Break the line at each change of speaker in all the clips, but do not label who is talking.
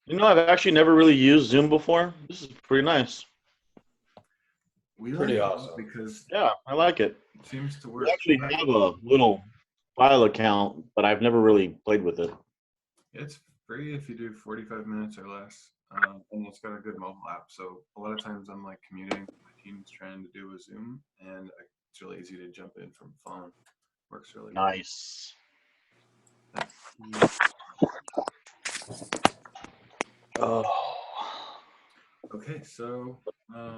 You know, I've actually never really used Zoom before. This is pretty nice.
We like
Pretty
it
awesome.
because
Yeah, I like it.
it seems to
I
work.
actually have a little file account, but I've never really played with it.
It's free if you do 45 minutes or less, and it's got a good mobile app. So a lot of times I'm like commuting, my team's trying to do a Zoom, and it's really easy to jump in from phone. Works really well.
Nice. Oh.
Okay, so I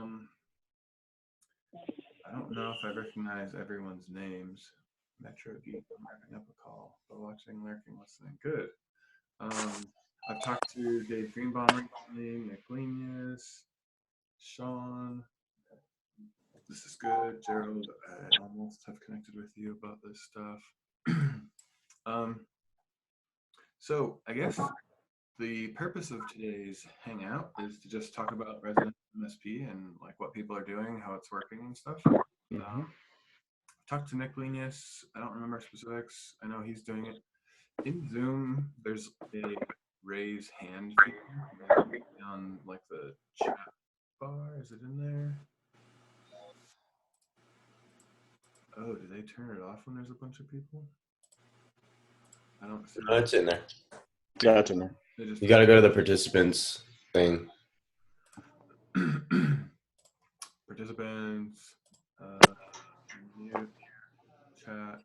don't know if I recognize everyone's names. Metro Geek, I'm wrapping up a call. Watching, lurking, listening. Good. I've talked to Dave Greenbaum recently, Nick Lenius, Sean. This is good. Gerald, I almost have connected with you about this stuff. So I guess the purpose of today's hangout is to just talk about Residential MSP and like what people are doing, how it's working and stuff. Talked to Nick Lenius. I don't remember specifics. I know he's doing it. In Zoom, there's a raise hand feature on like the chat bar. Is it in there? Oh, do they turn it off when there's a bunch of people? I don't see.
No, it's in there.
Yeah, it's in there.
You got to go to the participants thing.
Participants, mute, chat.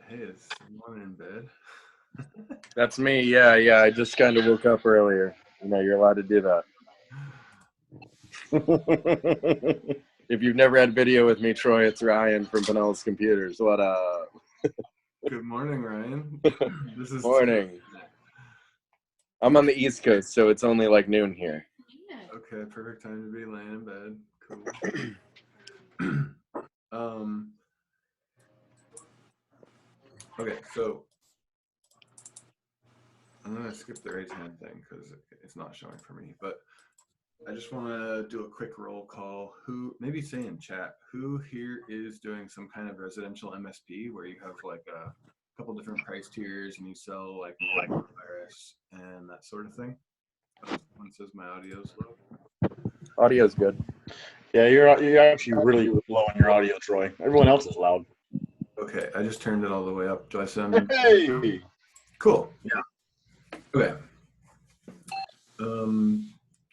Hey, is someone in bed?
That's me. Yeah. I just kind of woke up earlier. You know, you're allowed to do that. If you've never had video with me, Troy, it's Ryan from Pinellas Computers. What up?
Good morning, Ryan. This is
Morning. I'm on the East Coast, so it's only like noon here.
Okay, perfect time to be laying in bed. Cool. Okay, so I'm gonna skip the raise hand thing because it's not showing for me, but I just want to do a quick roll call. Who, maybe say in chat, who here is doing some kind of residential MSP where you have like a couple different price tiers and you sell like virus and that sort of thing? Someone says my audio's low.
Audio's good.
Yeah, you're actually really low on your audio, Troy. Everyone else is loud.
Okay, I just turned it all the way up. Do I sound
Hey?
cool? Yeah. Okay.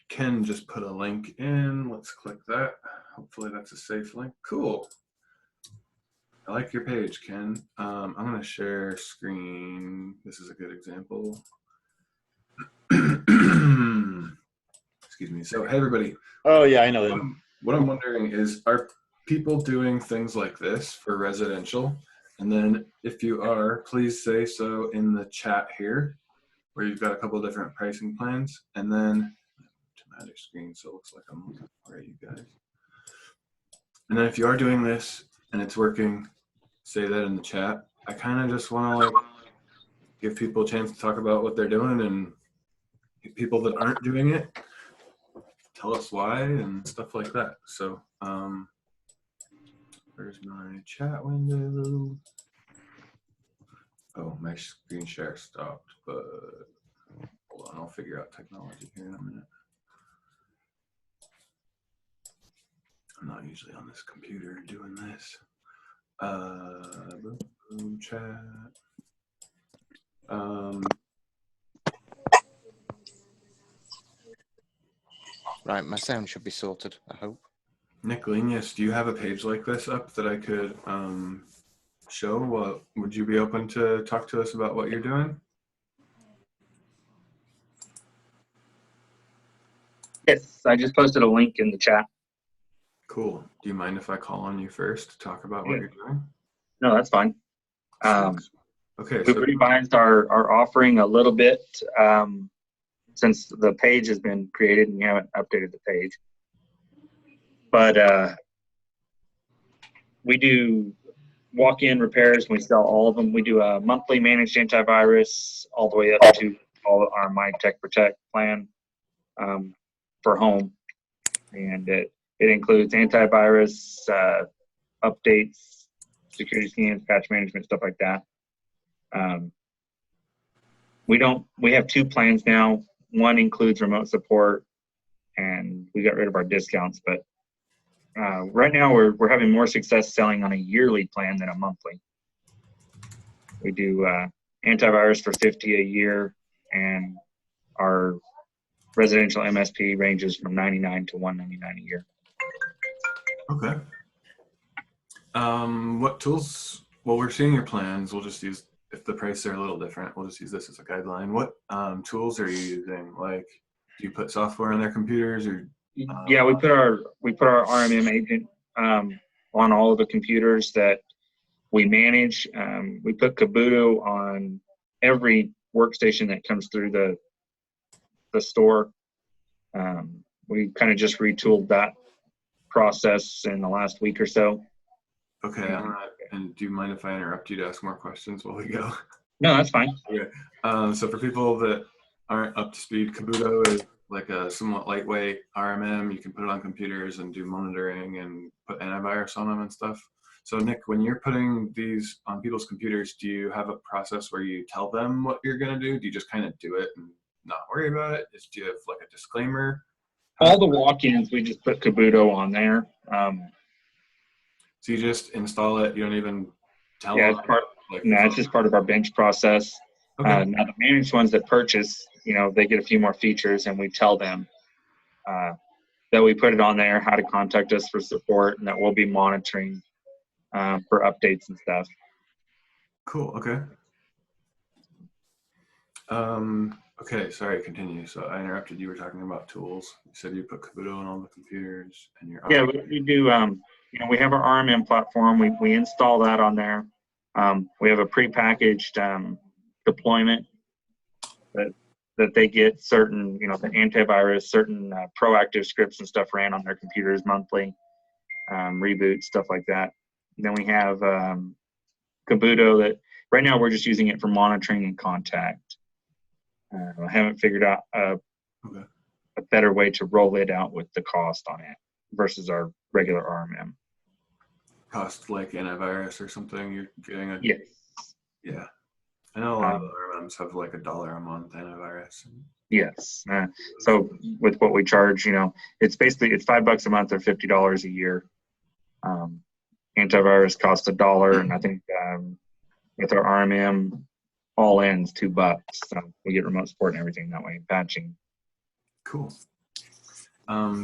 Ken just put a link in. Let's click that. Hopefully that's a safe link. Cool. I like your page, Ken. I'm going to share screen. This is a good example. Excuse me. So, hey, everybody.
Oh, yeah, I know them.
What I'm wondering is, are people doing things like this for residential? And then if you are, please say so in the chat here, where you've got a couple of different pricing plans. And then to my other screen, so it looks like I'm looking for you guys. And then if you are doing this and it's working, say that in the chat. I kind of just want to like give people a chance to talk about what they're doing, and people that aren't doing it, tell us why and stuff like that. So where's my chat window? Oh, my screen share stopped, but hold on, I'll figure out technology here in a minute. I'm not usually on this computer doing this. Chat.
Right, my sound should be sorted, I hope.
Nick Lenius, do you have a page like this up that I could show? Well, would you be open to talk to us about what you're doing?
Yes, I just posted a link in the chat.
Cool. Do you mind if I call on you first to talk about what you're doing?
No, that's fine.
Okay.
We've revised our offering a little bit since the page has been created and we haven't updated the page. But we do walk-in repairs and we sell all of them. We do a monthly managed antivirus all the way up to all our My Tech Protect plan for home. And it includes antivirus, updates, security scans, patch management, stuff like that. We have two plans now. One includes remote support, and we got rid of our discounts. But right now we're having more success selling on a yearly plan than a monthly. We do antivirus for $50 a year, and our residential MSP ranges from $99 to $199 a year.
Okay. What tools? Well, we're seeing your plans. We'll just use, if the prices are a little different, we'll just use this as a guideline. What tools are you using? Like, do you put software on their computers, or?
Yeah, we put our RMM agent on all of the computers that we manage. We put Kabuto on every workstation that comes through the store. We kind of just retooled that process in the last week or so.
Okay, and do you mind if I interrupt you to ask more questions while we go?
No, that's fine.
Okay. So for people that aren't up to speed, Kabuto is like a somewhat lightweight RMM. You can put it on computers and do monitoring and put antivirus on them and stuff. So Nick, when you're putting these on people's computers, do you have a process where you tell them what you're going to do? Do you just kind of do it and not worry about it? Do you have like a disclaimer?
All the walk-ins, we just put Kabuto on there.
So you just install it. You don't even tell
Yeah,
them?
it's just part of our bench process.
Okay.
Now the managed ones that purchase, they get a few more features, and we tell them that we put it on there, how to contact us for support, and that we'll be monitoring for updates and stuff.
Cool. Okay. Okay. Sorry. Continue. So I interrupted. You were talking about tools. You said you put Kabuto on all the computers, and your
Yeah, we do. We have our RMM platform. We install that on there. We have a prepackaged deployment that they get certain, the antivirus, certain proactive scripts and stuff ran on their computers monthly, reboot, stuff like that. And then we have Kabuto that right now we're just using it for monitoring and contact. I haven't figured out a better way to roll it out with the cost on it versus our regular RMM.
Cost like antivirus or something? You're getting a
Yes.
Yeah. I know a lot of the RMMs have like $1 a month antivirus.
Yes. So with what we charge, it's $5 a month or $50 a year. Antivirus costs $1, and I think with our RMM, all ends $2. So we get remote support and everything that way, patching.
Cool.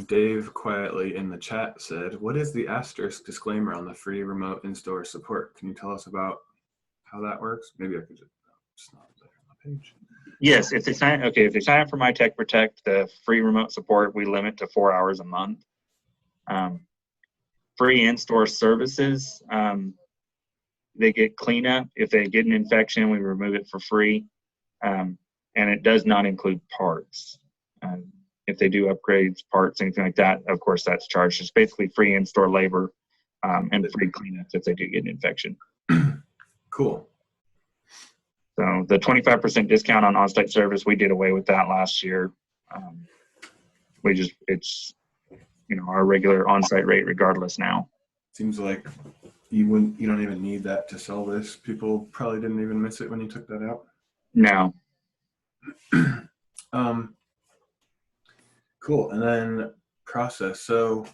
Dave quietly in the chat said, "What is the asterisk disclaimer on the free remote in-store support? Can you tell us about how that works?" Maybe I could just not there on the page.
Yes, if they sign up for My Tech Protect, the free remote support, we limit to 4 hours a month. Free in-store services, they get cleanup. If they get an infection, we remove it for free. And it does not include parts. If they do upgrades, parts, anything like that, of course, that's charged. It's basically free in-store labor and free cleanups if they do get an infection.
Cool.
So the 25% discount on on-site service, we did away with that last year. It's our regular on-site rate regardless now.
Seems like you don't even need that to sell this. People probably didn't even miss it when you took that out.
No.
Cool. And then process. So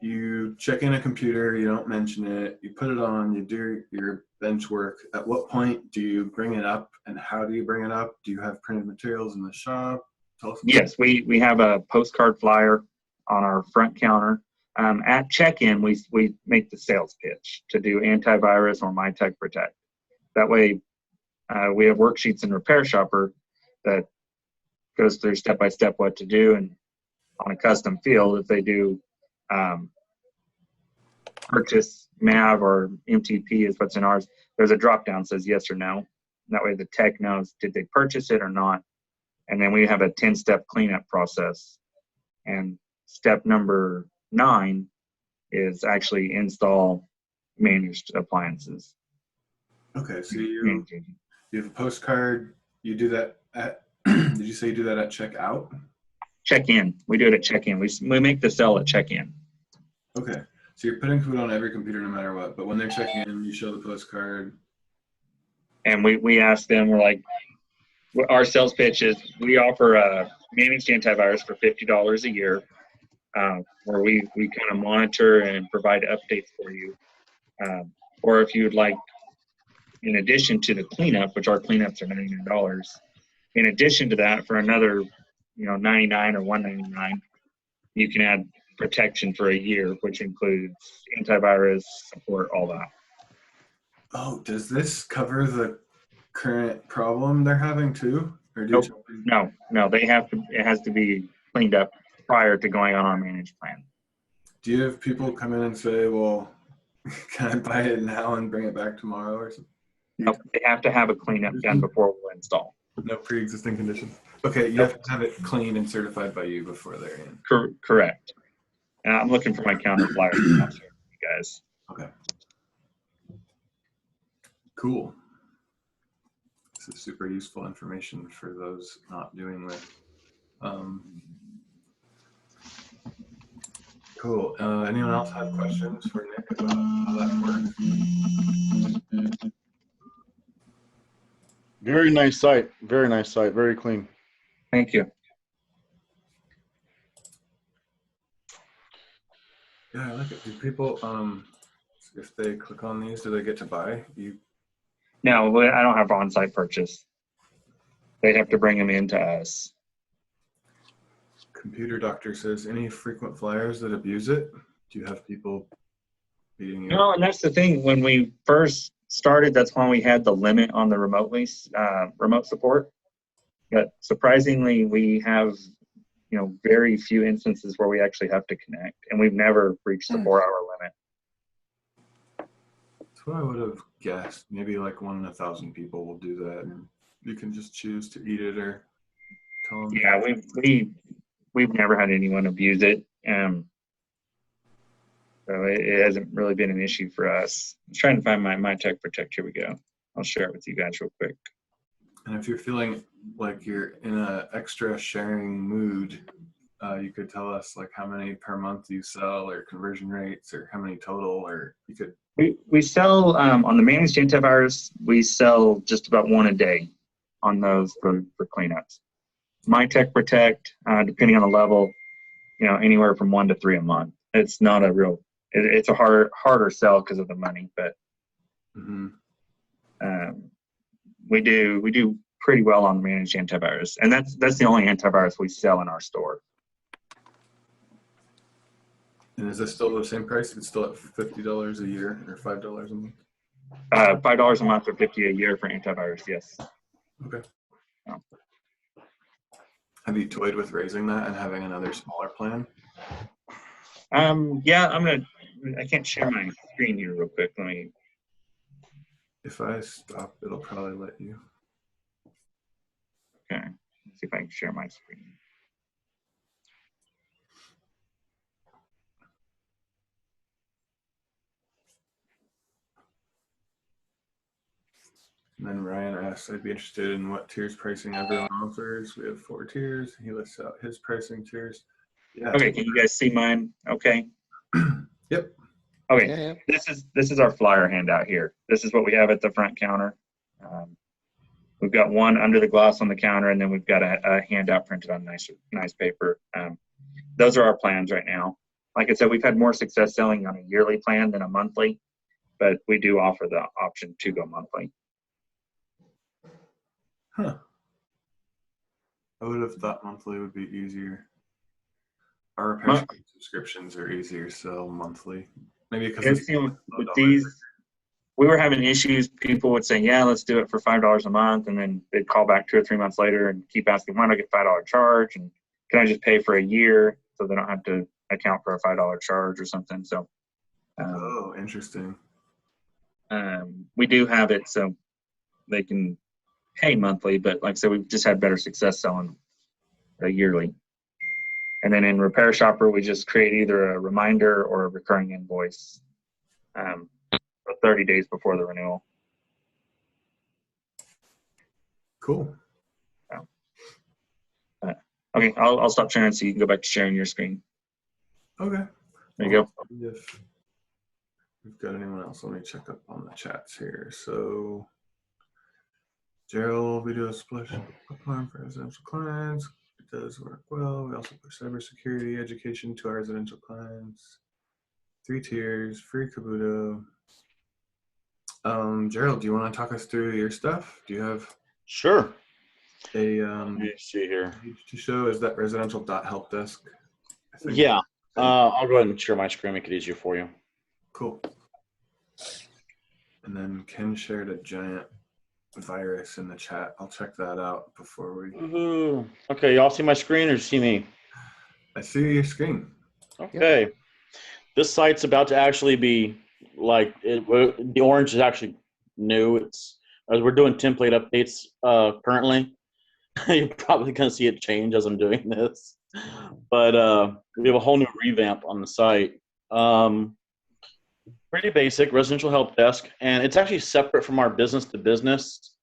you check in a computer, you don't mention it, you put it on, you do your bench work. At what point do you bring it up, and how do you bring it up? Do you have printed materials in the shop? Tell us.
Yes, we have a postcard flyer on our front counter. At check-in, we make the sales pitch to do antivirus or My Tech Protect. That way, we have worksheets in RepairShopr that goes through step-by-step what to do, and on a custom field, if they do purchase MAV or MTP is what's in ours, there's a drop-down that says yes or no. That way the tech knows, did they purchase it or not? And then we have a 10-step cleanup process. And step number 9 is actually install managed appliances.
Okay, so you have a postcard. You do that at, did you say you do that at checkout?
Check-in. We do it at check-in. We make the sell at check-in.
Okay, so you're putting food on every computer no matter what, but when they're checking in, you show the postcard.
And we ask them, we're like, our sales pitch is we offer a managed antivirus for $50 a year, where we kind of monitor and provide updates for you. Or if you'd like, in addition to the cleanup, which our cleanups are $99, in addition to that, for another, $99 or $199, you can add protection for a year, which includes antivirus support, all that.
Oh, does this cover the current problem they're having too? Or do
Nope. No, they have to. It has to be cleaned up prior to going on our managed plan.
Do you have people come in and say, "Well, can I buy it now and bring it back tomorrow," or something?
Nope, they have to have a cleanup done before we'll install.
No pre-existing conditions. Okay, you have to have it cleaned and certified by you before they're in.
Correct. And I'm looking for my counter flyer to share with you guys.
Okay. Cool. This is super useful information for those not doing that. Cool. Anyone else have questions for Nick about how that works?
Very nice site. Very nice site. Very clean.
Thank you.
Yeah, I like it. Do people, if they click on these, do they get to buy?
No, I don't have on-site purchase. They'd have to bring them into us.
Computer Doctor says, any frequent flyers that abuse it? Do you have people beating you?
No, and that's the thing. When we first started, that's when we had the limit on the remote support. But surprisingly, we have, very few instances where we actually have to connect, and we've never reached the 4-hour limit.
That's what I would have guessed. Maybe like 1 in 1,000 people will do that, and you can just choose to eat it or tell them.
Yeah, we've never had anyone abuse it. So it hasn't really been an issue for us. I'm trying to find my Tech Protect. Here we go. I'll share it with you guys real quick.
And if you're feeling like you're in an extra sharing mood, you could tell us like how many per month you sell, or conversion rates, or how many total, or you could.
We sell on the managed antivirus. We sell just about 1 a day on those for cleanups. My Tech Protect, depending on the level, anywhere from 1 to 3 a month. It's not a real. It's a harder sell because of the money, but we do pretty well on managed antivirus, and that's the only antivirus we sell in our store.
And is this still the same price? It's still at $50 a year or $5 a month?
$5 a month or $50 a year for antivirus. Yes.
Okay. Have you toyed with raising that and having another smaller plan?
Yeah, I can't share my screen here real quick. Let me.
If I stop, it'll probably let you.
Okay. Let's see if I can share my screen.
And then Ryan asks, I'd be interested in what tiers pricing everyone offers. We have 4 tiers. He lists out his pricing tiers. Yeah.
Okay, can you guys see mine? Okay.
Yep.
Okay.
Yeah.
This is our flyer handout here. This is what we have at the front counter. We've got one under the glass on the counter, and then we've got a handout printed on nice paper. Those are our plans right now. Like I said, we've had more success selling on a yearly plan than a monthly, but we do offer the option to go monthly.
Huh. I would have thought monthly would be easier. Our RepairShopr subscriptions are easier, so monthly. Maybe because
with these, we were having issues. People would say, yeah, let's do it for $5 a month. And then they'd call back 2 or 3 months later and keep asking, why do I get $5 charge? And can I just pay for a year so they don't have to account for a $5 charge or something? So,
oh, interesting.
We do have it so they can pay monthly, but like I said, we've just had better success selling yearly. And then in RepairShopr, we just create either a reminder or a recurring invoice for 30 days before the renewal.
Cool.
Okay, I'll stop sharing so you can go back to sharing your screen.
Okay.
There you go.
If we've got anyone else, let me check up on the chats here. So Gerald, we do a splash plan for residential clients. It does work well. We also push cybersecurity education to our residential clients. 3 tiers, free Kabuto. Gerald, do you want to talk us through your stuff? Do you have
Sure.
a
Let me see here.
page to show? Is that residential.helpdesk? I think.
Yeah. I'll go ahead and share my screen, make it easier for you.
Cool. And then Ken shared a giant virus in the chat. I'll check that out before we.
Woohoo. Okay, y'all see my screen or see me?
I see your screen.
Okay. This site's about to actually be like the orange is actually new. It's as we're doing template updates currently. You're probably gonna see it change as I'm doing this, but we have a whole new revamp on the site. Pretty basic residential help desk, and it's actually separate from our business to business.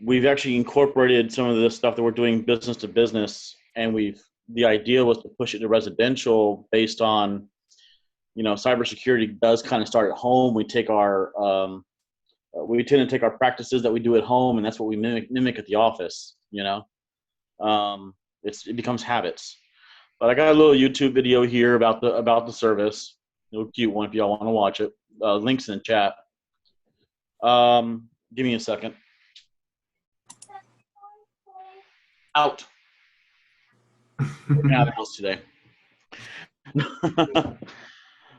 We've actually incorporated some of this stuff that we're doing business to business, and the idea was to push it to residential based on, cybersecurity does kind of start at home. We take we tend to take our practices that we do at home, and that's what we mimic at the office. It becomes habits. But I got a little YouTube video here about the service, a little cute one if y'all want to watch it. Links in the chat. Give me a second. Out. Out of the house today.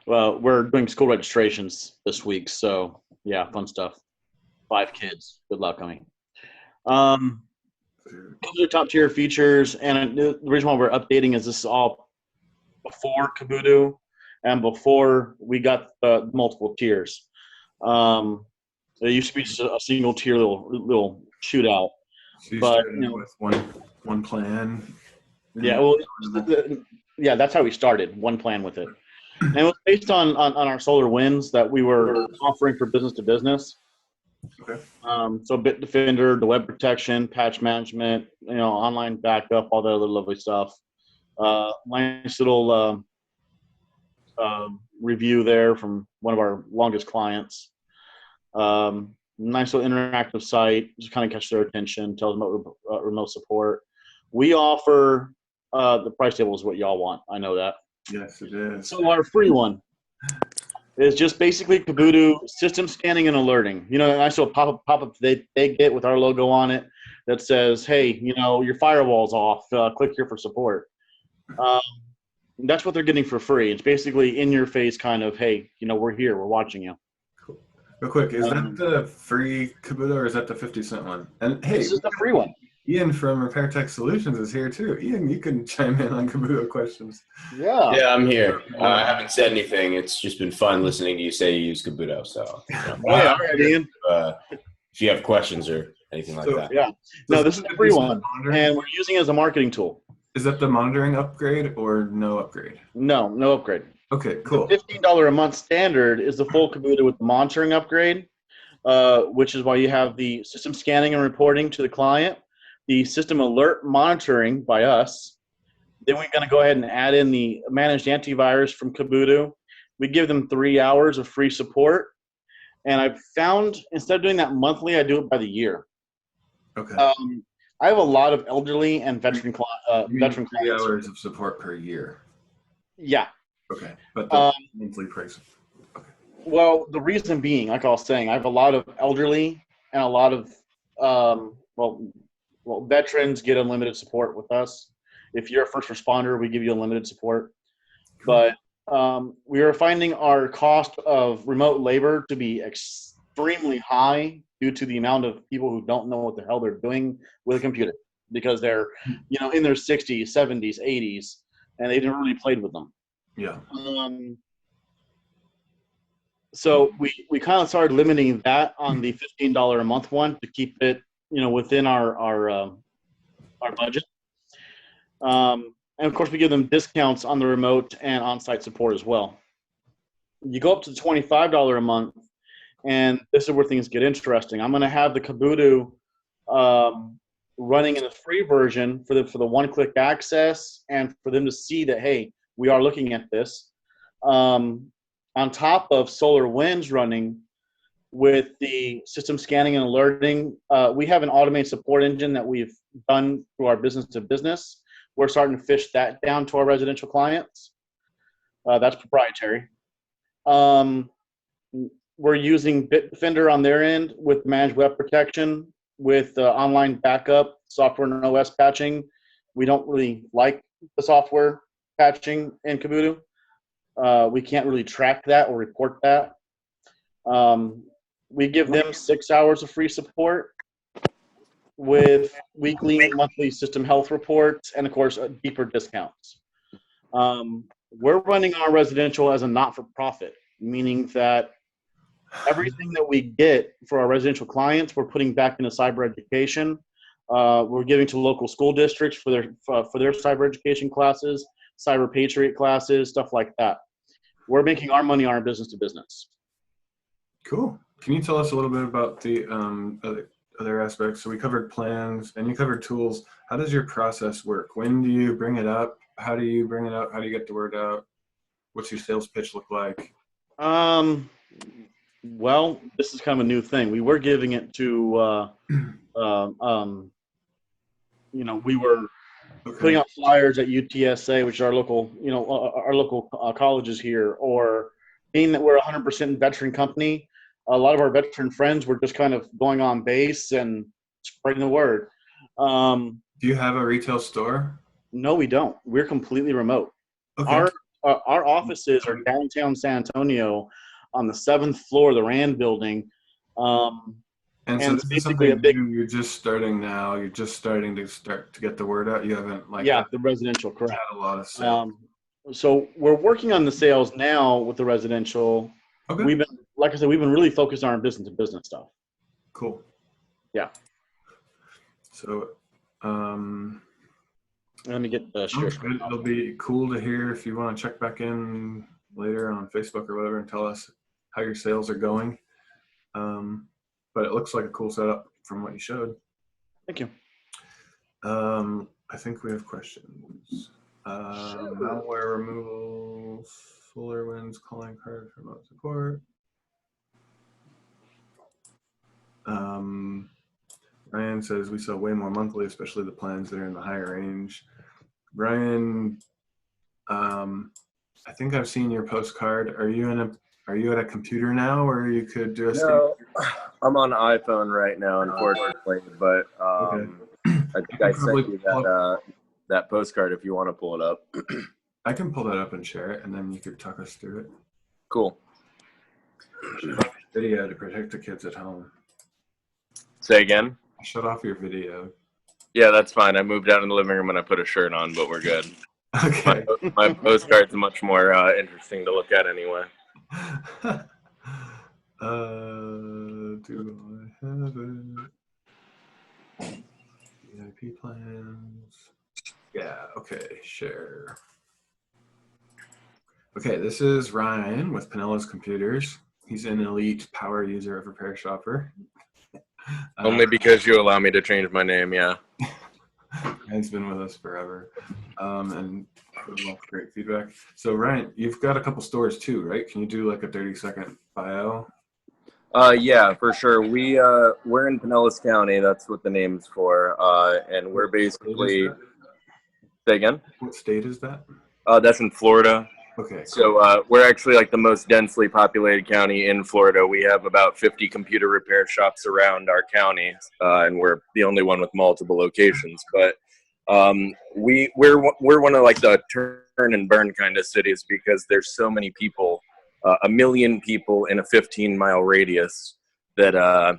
Well, we're doing school registrations this week, so yeah, fun stuff. 5 kids. Good luck, honey. Those are top tier features, and the reason why we're updating is this is all before Kabuto and before we got the multiple tiers. There used to be just a single tier little shootout.
So you
But,
started with one plan.
Yeah, well, yeah, that's how we started. One plan with it, and it was based on our solar winds that we were offering for business to business.
Okay.
So Bitdefender, the web protection, patch management, online backup, all that other lovely stuff. Nice little review there from one of our longest clients. Nice little interactive site, just kind of catch their attention, tell them about remote support. We offer the price table is what y'all want. I know that.
Yes, it is.
So our free one is just basically Kabuto system scanning and alerting. A nice little pop-up they get with our logo on it that says, hey, your firewall's off. Click here for support. That's what they're getting for free. It's basically in your face kind of, hey, we're here. We're watching you.
Cool. Real quick, is that the free Kabuto or is that the 50-cent one? And hey,
this is the free one.
Ian from Repair Tech Solutions is here too. Ian, you can chime in on Kabuto questions.
Yeah.
Yeah, I'm here. I haven't said anything. It's just been fun listening to you say you use Kabuto. So,
All right, Ian.
If you have questions or anything like that.
Yeah. No, this is the free one, and we're using it as a marketing tool.
Is that the monitoring upgrade or no upgrade?
No upgrade.
Okay, cool.
The $15 a month standard is the full Kabuto with the monitoring upgrade, which is why you have the system scanning and reporting to the client, the system alert monitoring by us. Then we're going to go ahead and add in the managed antivirus from Kabuto. We give them 3 hours of free support. And I've found instead of doing that monthly, I do it by the year.
Okay.
I have a lot of elderly and veteran clients.
3 hours of support per year.
Yeah.
Okay. But the monthly price. Okay.
Well, the reason being, like I was saying, I have a lot of elderly and a lot of veterans get unlimited support with us. If you're a first responder, we give you unlimited support. But we are finding our cost of remote labor to be extremely high due to the amount of people who don't know what the hell they're doing with a computer because they're, in their 60s, 70s, 80s, and they never really played with them.
Yeah.
So we kind of started limiting that on the $15 a month one to keep it, within our budget. And of course, we give them discounts on the remote and on-site support as well. You go up to $25 a month, and this is where things get interesting. I'm going to have the Kabuto running in the free version for the one-click access and for them to see that, hey, we are looking at this. on top of solar winds running with the system scanning and alerting. We have an automated support engine that we've done through our business to business. We're starting to fish that down to our residential clients. That's proprietary. We're using Bitdefender on their end with managed web protection, with online backup, software and OS patching. We don't really like the software patching in Kabuto. We can't really track that or report that. We give them 6 hours of free support with weekly, monthly system health reports, and of course, deeper discounts. We're running our residential as a not-for-profit, meaning that everything that we get for our residential clients, we're putting back into cyber education. We're giving to local school districts for their cyber education classes, cyber patriot classes, stuff like that. We're making our money on our business to business.
Cool. Can you tell us a little bit about the other aspects? So we covered plans and you covered tools. How does your process work? When do you bring it up? How do you bring it up? How do you get the word out? What's your sales pitch look like?
Well, this is kind of a new thing. We were giving it to, we were putting out flyers at UTSA, which is our local, our local colleges here, or being that we're a 100% veteran company. A lot of our veteran friends were just kind of going on base and spreading the word.
Do you have a retail store?
No, we don't. We're completely remote.
Okay.
Our offices are downtown San Antonio on the 7th floor of the Rand building.
And so
it's
this is something new. You're just starting now. You're just starting to get the word out. You haven't
the residential, correct.
had a lot of sales.
So we're working on the sales now with the residential.
Okay.
We've been really focused on our business to business stuff.
Cool.
Yeah.
So,
let me get the share screen.
It'll be cool to hear if you want to check back in later on Facebook or whatever and tell us how your sales are going. But it looks like a cool setup from what you showed.
Thank you.
I think we have questions. Malware removal, SolarWinds, calling card, remote support. Ryan says we sell way more monthly, especially the plans that are in the higher range. Ryan, I think I've seen your postcard. Are you at a computer now, or you could just?
No, I'm on iPhone right now, unfortunately. But
Okay.
I think I sent you that postcard if you want to pull it up.
I can pull that up and share it, and then you could talk us through it.
Cool.
Video to protect the kids at home.
Say again?
Shut off your video.
Yeah, that's fine. I moved out in the living room and I put a shirt on, but we're good.
Okay.
My postcard's much more interesting to look at anyway.
Do I have it? VIP plans. Yeah, okay, share. Okay, this is Ryan with Pinellas Computers. He's an elite power user of RepairShopr.
Only because you allow me to change my name, yeah.
Ryan's been with us forever, and great feedback. So Ryan, you've got a couple stores too, right? Can you do like a 30-second bio?
Yeah, for sure. We're in Pinellas County. That's what the name's for, and we're basically. Say again?
What state is that?
That's in Florida.
Okay.
So we're actually like the most densely populated county in Florida. We have about 50 computer repair shops around our county, and we're the only one with multiple locations. But we're one of like the turn and burn kind of cities because there's so many people, 1 million people in a 15-mile radius that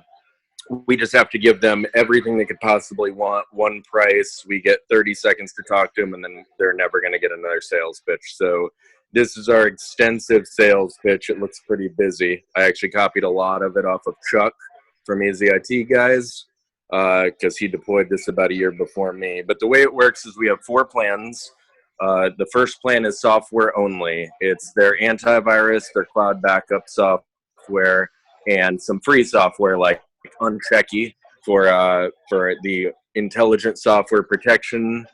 we just have to give them everything they could possibly want, one price. We get 30 seconds to talk to them, and then they're never going to get another sales pitch. So this is our extensive sales pitch. It looks pretty busy. I actually copied a lot of it off of Chuck from Easy IT Guys because he deployed this about a year before me. But the way it works is we have 4 plans. The first plan is software only. It's their antivirus, their cloud backup software, and some free software like Unchecky for the intelligent software protection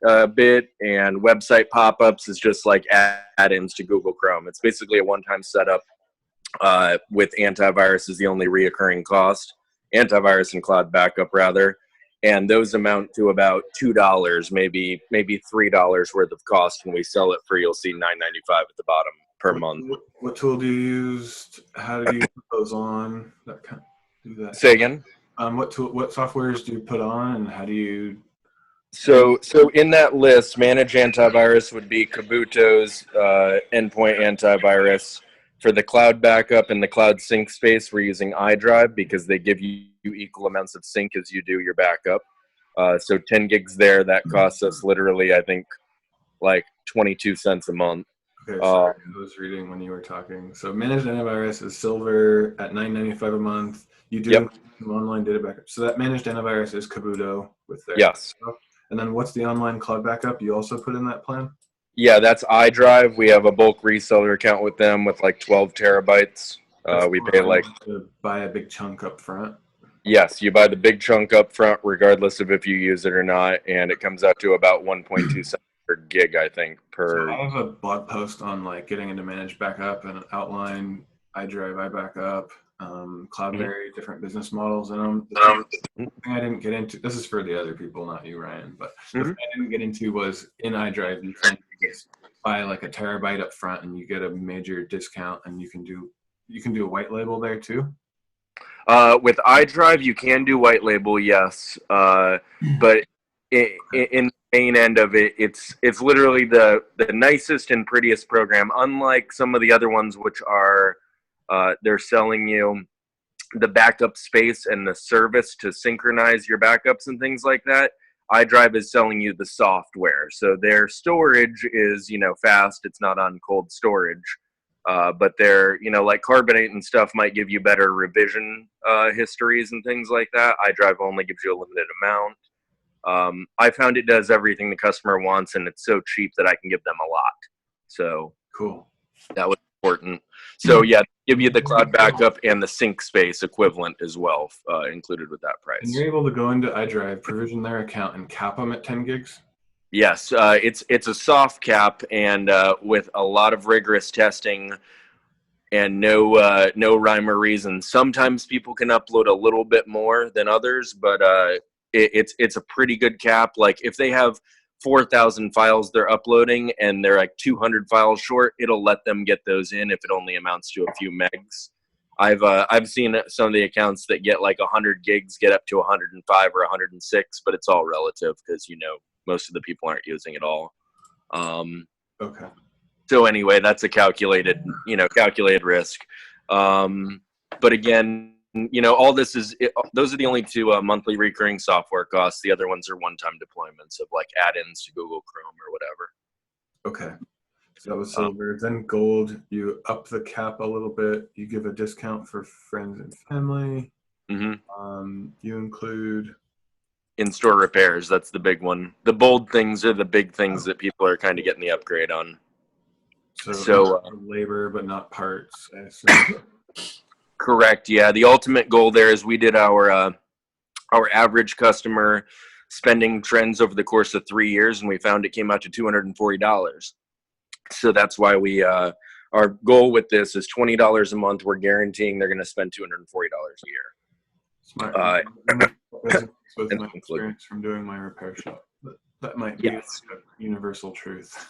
a bit, and website pop-ups is just like add-ins to Google Chrome. It's basically a one-time setup with antivirus is the only reoccurring cost. Antivirus and cloud backup, rather. And those amount to about $2, maybe $3 worth of cost when we sell it for, you'll see $9.95 at the bottom per month.
What tool do you use? How do you put those on? That kind of, do that.
Say again?
What softwares do you put on, and how do you?
So in that list, manage antivirus would be Kabuto's endpoint antivirus. For the cloud backup and the cloud sync space, we're using iDrive because they give you equal amounts of sync as you do your backup. So 10 gigs there, that costs us literally, I think, like 22 cents a month.
Okay, sorry, I was reading when you were talking. So managed antivirus is silver at $9.95 a month. You do some online data backup. So that managed antivirus is Kabuto with their stuff. And then what's the online cloud backup you also put in that plan?
Yeah, that's iDrive. We have a bulk reseller account with them with like 12 terabytes. We pay like
to buy a big chunk up front.
Yes, you buy the big chunk up front regardless of if you use it or not, and it comes out to about 1.2 cents per gig, I think.
So I have a blog post on like getting into managed backup and outline iDrive, iBackup, Cloudberry, different business models in them. The thing I didn't get into, this is for the other people, not you, Ryan, but the thing I didn't get into was in iDrive, you can just buy like a terabyte up front and you get a major discount, and you can do a white label there too.
With iDrive, you can do white label, yes, but in the main end of it, it's literally the nicest and prettiest program. Unlike some of the other ones, which are they're selling you the backup space and the service to synchronize your backups and things like that. iDrive is selling you the software, so their storage is fast. It's not on cold storage. But they're, like Carbonate and stuff might give you better revision histories and things like that. iDrive only gives you a limited amount. I found it does everything the customer wants, and it's so cheap that I can give them a lot. So
cool.
That was important. So yeah, give you the cloud backup and the sync space equivalent as well, included with that price.
And you're able to go into iDrive, provision their account, and cap them at 10 gigs?
Yes, it's a soft cap, and with a lot of rigorous testing and no rhyme or reason. Sometimes people can upload a little bit more than others, but it's a pretty good cap. Like if they have 4,000 files they're uploading and they're like 200 files short, it'll let them get those in if it only amounts to a few megs. I've seen some of the accounts that get like 100 gigs get up to 105 or 106, but it's all relative because most of the people aren't using it all.
Okay.
So anyway, that's a calculated risk. But again, all this is, those are the only two monthly recurring software costs. The other ones are one-time deployments of like add-ins to Google Chrome or whatever.
Okay. So that was silver. Then gold, you up the cap a little bit. You give a discount for friends and family.
Mm-hmm.
You include
in-store repairs. That's the big one. The bold things are the big things that people are kind of getting the upgrade on.
So labor, but not parts, I assume.
Correct. Yeah. The ultimate goal there is we did our average customer spending trends over the course of 3 years, and we found it came out to $240. So that's why we our goal with this is $20 a month. We're guaranteeing they're going to spend $240 a year.
Smart. With my experience from doing my repair shop, that might be a universal truth.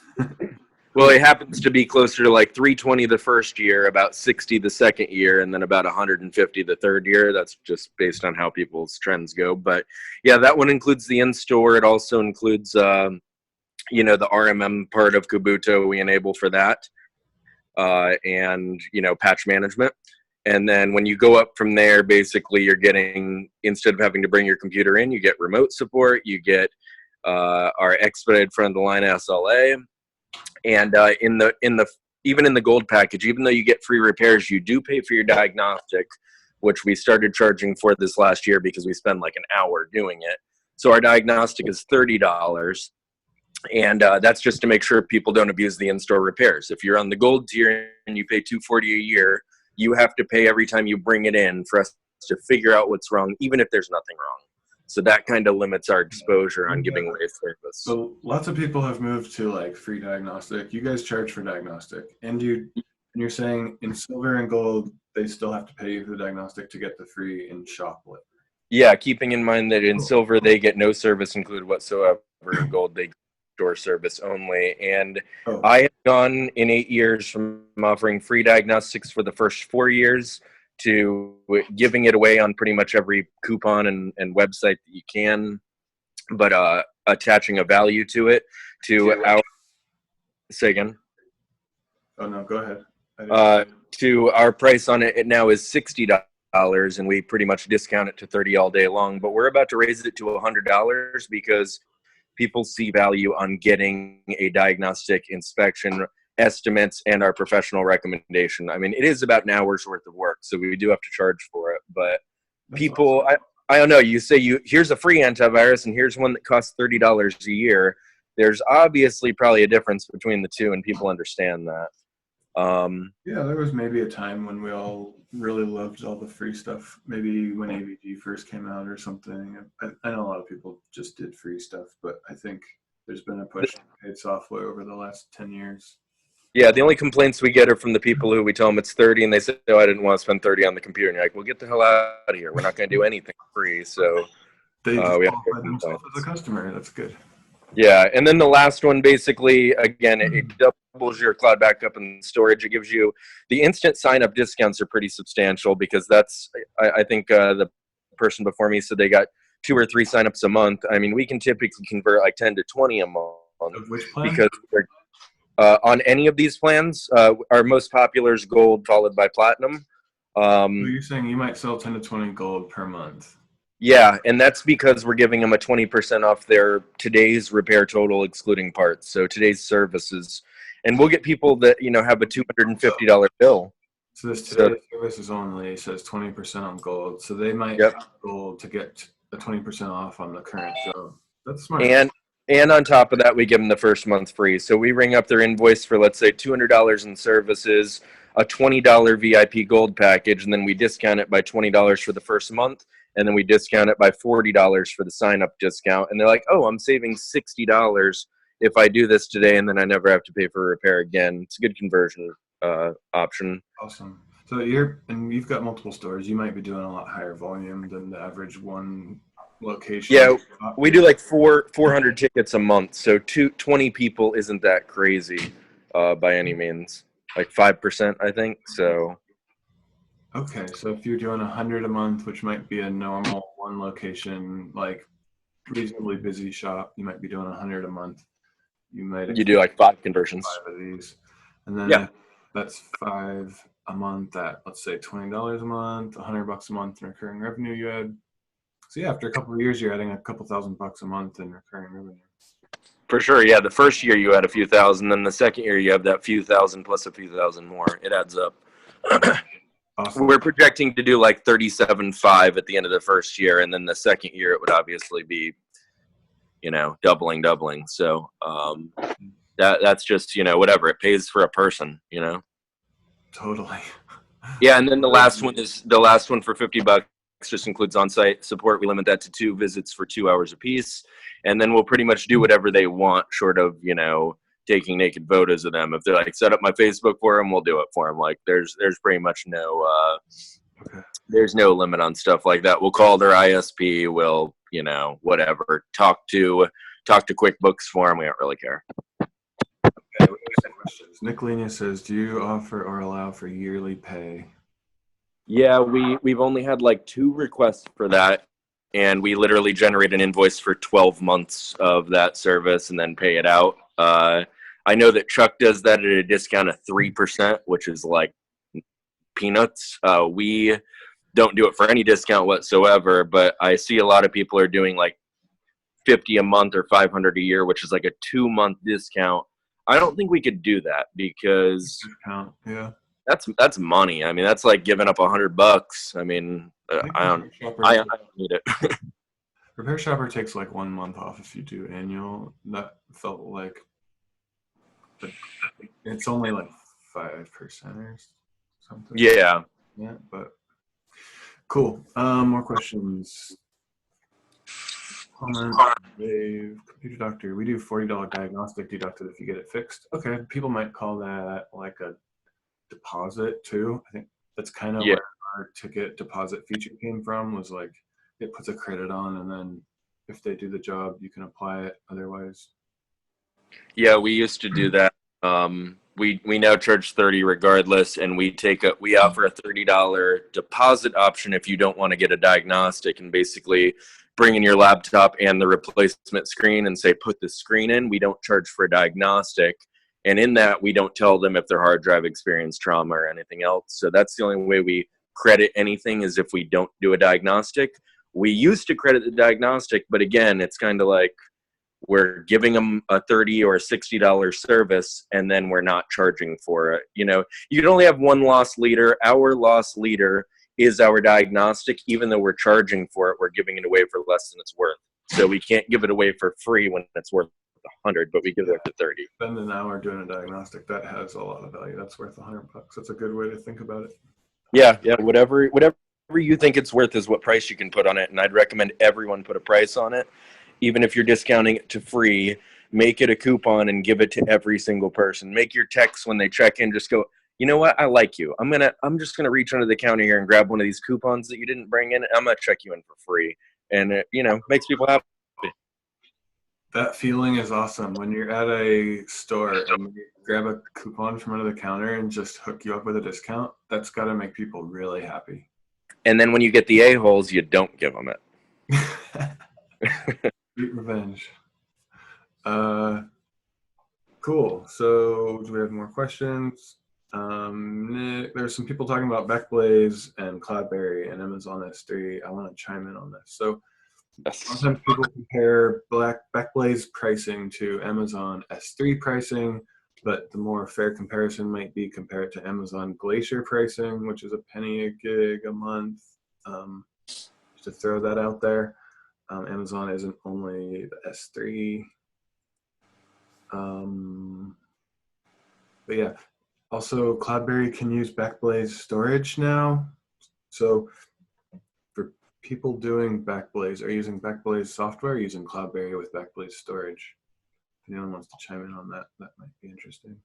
Well, it happens to be closer to like $320 the first year, about $60 the second year, and then about $150 the third year. That's just based on how people's trends go. But yeah, that one includes the in-store. It also includes, the RMM part of Kabuto we enable for that, and patch management. And then when you go up from there, basically you're getting, instead of having to bring your computer in, you get remote support. You get our expedited front of the line SLA. And even in the gold package, even though you get free repairs, you do pay for your diagnostic, which we started charging for this last year because we spend like an hour doing it. So our diagnostic is $30, and that's just to make sure people don't abuse the in-store repairs. If you're on the gold tier and you pay $240 a year, you have to pay every time you bring it in for us to figure out what's wrong, even if there's nothing wrong. So that kind of limits our exposure on giving away service.
So lots of people have moved to like free diagnostic. You guys charge for diagnostic, and you're saying in silver and gold they still have to pay you for the diagnostic to get the free in shop with.
Yeah, keeping in mind that in silver they get no service included whatsoever. In gold they get store service only. And I have gone in 8 years from offering free diagnostics for the first 4 years to giving it away on pretty much every coupon and website that you can, but attaching a value to it to our say again.
Oh no, go ahead.
To our price on it now is $60, and we pretty much discount it to $30 all day long. But we're about to raise it to $100 because people see value on getting a diagnostic inspection, estimates, and our professional recommendation. I mean, it is about an hour's worth of work, so we do have to charge for it. But people, awesome. I don't know. You say here's a free antivirus, and here's one that costs $30 a year. There's obviously probably a difference between the two, and people understand that.
Yeah, there was maybe a time when we all really loved all the free stuff. Maybe when AVG first came out or something. I know a lot of people just did free stuff, but I think there's been a push to paid software over the last 10 years.
Yeah, the only complaints we get are from the people who we tell them it's 30 and they say, "Oh, I didn't want to spend 30 on the computer." And you're like, "Well, get the hell out of here. We're not going to do anything free." So
they
we
qualify themselves as a customer. That's good.
Yeah, and then the last one, basically, again, it doubles your cloud backup and storage. It gives you the instant sign-up discounts are pretty substantial because that's, I think the person before me said they got 2 or 3 sign-ups a month. I mean, we can typically convert like 10 to 20 a month.
Of which plan?
Because on any of these plans, our most popular is gold, followed by platinum.
So you're saying you might sell 10 to 20 gold per month?
Yeah, and that's because we're giving them a 20% off their today's repair total, excluding parts. So today's services, and we'll get people that have a $250 bill.
So this today's services only says 20% on gold. So they might have gold to get a 20% off on the current. So that's smart.
And on top of that, we give them the first month free. So we ring up their invoice for, let's say, $200 in services, a $20 VIP gold package, and then we discount it by $20 for the first month. And then we discount it by $40 for the sign-up discount. And they're like, "Oh, I'm saving $60 if I do this today, and then I never have to pay for repair again." It's a good conversion option.
Awesome. So you've got multiple stores. You might be doing a lot higher volume than the average one location.
Yeah, we do like 400 tickets a month. So 20 people isn't that crazy by any means. Like 5%, I think. So.
Okay, so if you're doing 100 a month, which might be a normal one location, like reasonably busy shop, you might be doing 100 a month. You
do like 5 conversions.
5 of these, and then that's 5 a month at, let's say, $20 a month, $100 a month in recurring revenue you add. So yeah, after a couple of years, you're adding a couple $1,000 a month in recurring revenue. For
sure, yeah. The first year you add a few thousand, then the second year you have that few thousand plus a few thousand more. It adds up. Awesome. We're projecting to do like 37.5 at the end of the first year, and then the second year it would obviously be, doubling. So that's just whatever it pays for a person.
Totally.
Yeah, and then the last one for $50. Just includes on-site support. We limit that to 2 visits for 2 hours apiece, and then we'll pretty much do whatever they want, short of taking naked photos of them. If they're like, set up my Facebook for them, we'll do it for them. Like there's pretty much there's no limit on stuff like that. We'll call their ISP. We'll whatever. Talk to QuickBooks for them. We don't really care.
Okay, questions. Nick Lena says, do you offer or allow for yearly pay?
Yeah, we've only had like 2 requests for that, and we literally generate an invoice for 12 months of that service and then pay it out. I know that Chuck does that at a discount of 3%, which is like peanuts. We don't do it for any discount whatsoever, but I see a lot of people are doing like $50 a month or $500 a year, which is like a 2-month discount. I don't think we could do that because that's money. I mean, that's like giving up $100. I mean, I don't need it.
RepairShopr takes like 1 month off if you do annual. That felt like it's only like 5% or something.
Yeah,
but cool. More questions. Comment, Dave, computer doctor, we do $40 diagnostic deducted if you get it fixed. Okay, people might call that like a deposit too. I think that's kind of
Yeah.
where our ticket deposit feature came from, was like it puts a credit on, and then if they do the job, you can apply it. Otherwise,
Yeah, we used to do that. We now charge 30 regardless, and we offer a $30 deposit option if you don't want to get a diagnostic, and basically bring in your laptop and the replacement screen and say, put this screen in. We don't charge for a diagnostic. And in that, we don't tell them if their hard drive experienced trauma or anything else. So that's the only way we credit anything, is if we don't do a diagnostic. We used to credit the diagnostic, but again, it's kind of like we're giving them a $30 or $60 service, and then we're not charging for it. You know, you can only have one loss leader. Our loss leader is our diagnostic. Even though we're charging for it, we're giving it away for less than it's worth. So we can't give it away for free when it's worth 100, but we give it away for 30.
spend an hour doing a diagnostic, that has a lot of value. That's worth $100. That's a good way to think about it.
Yeah, whatever you think it's worth is what price you can put on it, and I'd recommend everyone put a price on it. Even if you're discounting it to free, make it a coupon and give it to every single person. Make your techs, when they check in, just go, you know what, I like you. I'm just gonna reach under the counter here and grab one of these coupons that you didn't bring in. I'm gonna check you in for free, and it, makes people happy.
That feeling is awesome when you're at a store and you grab a coupon from under the counter and just hook you up with a discount. That's got to make people really happy.
And then when you get the a-holes, you don't give them it.
Sweet revenge. Cool. So do we have more questions? Nick, there's some people talking about Backblaze and Cloudberry and Amazon S3. I want to chime in on this. So sometimes people compare Backblaze pricing to Amazon S3 pricing, but the more fair comparison might be compare it to Amazon Glacier pricing, which is $0.01 a gig a month. Just to throw that out there. Amazon isn't only the S3. But yeah, also Cloudberry can use Backblaze storage now. So for people doing Backblaze, are using Backblaze software or using Cloudberry with Backblaze storage? If anyone wants to chime in on that, that might be interesting.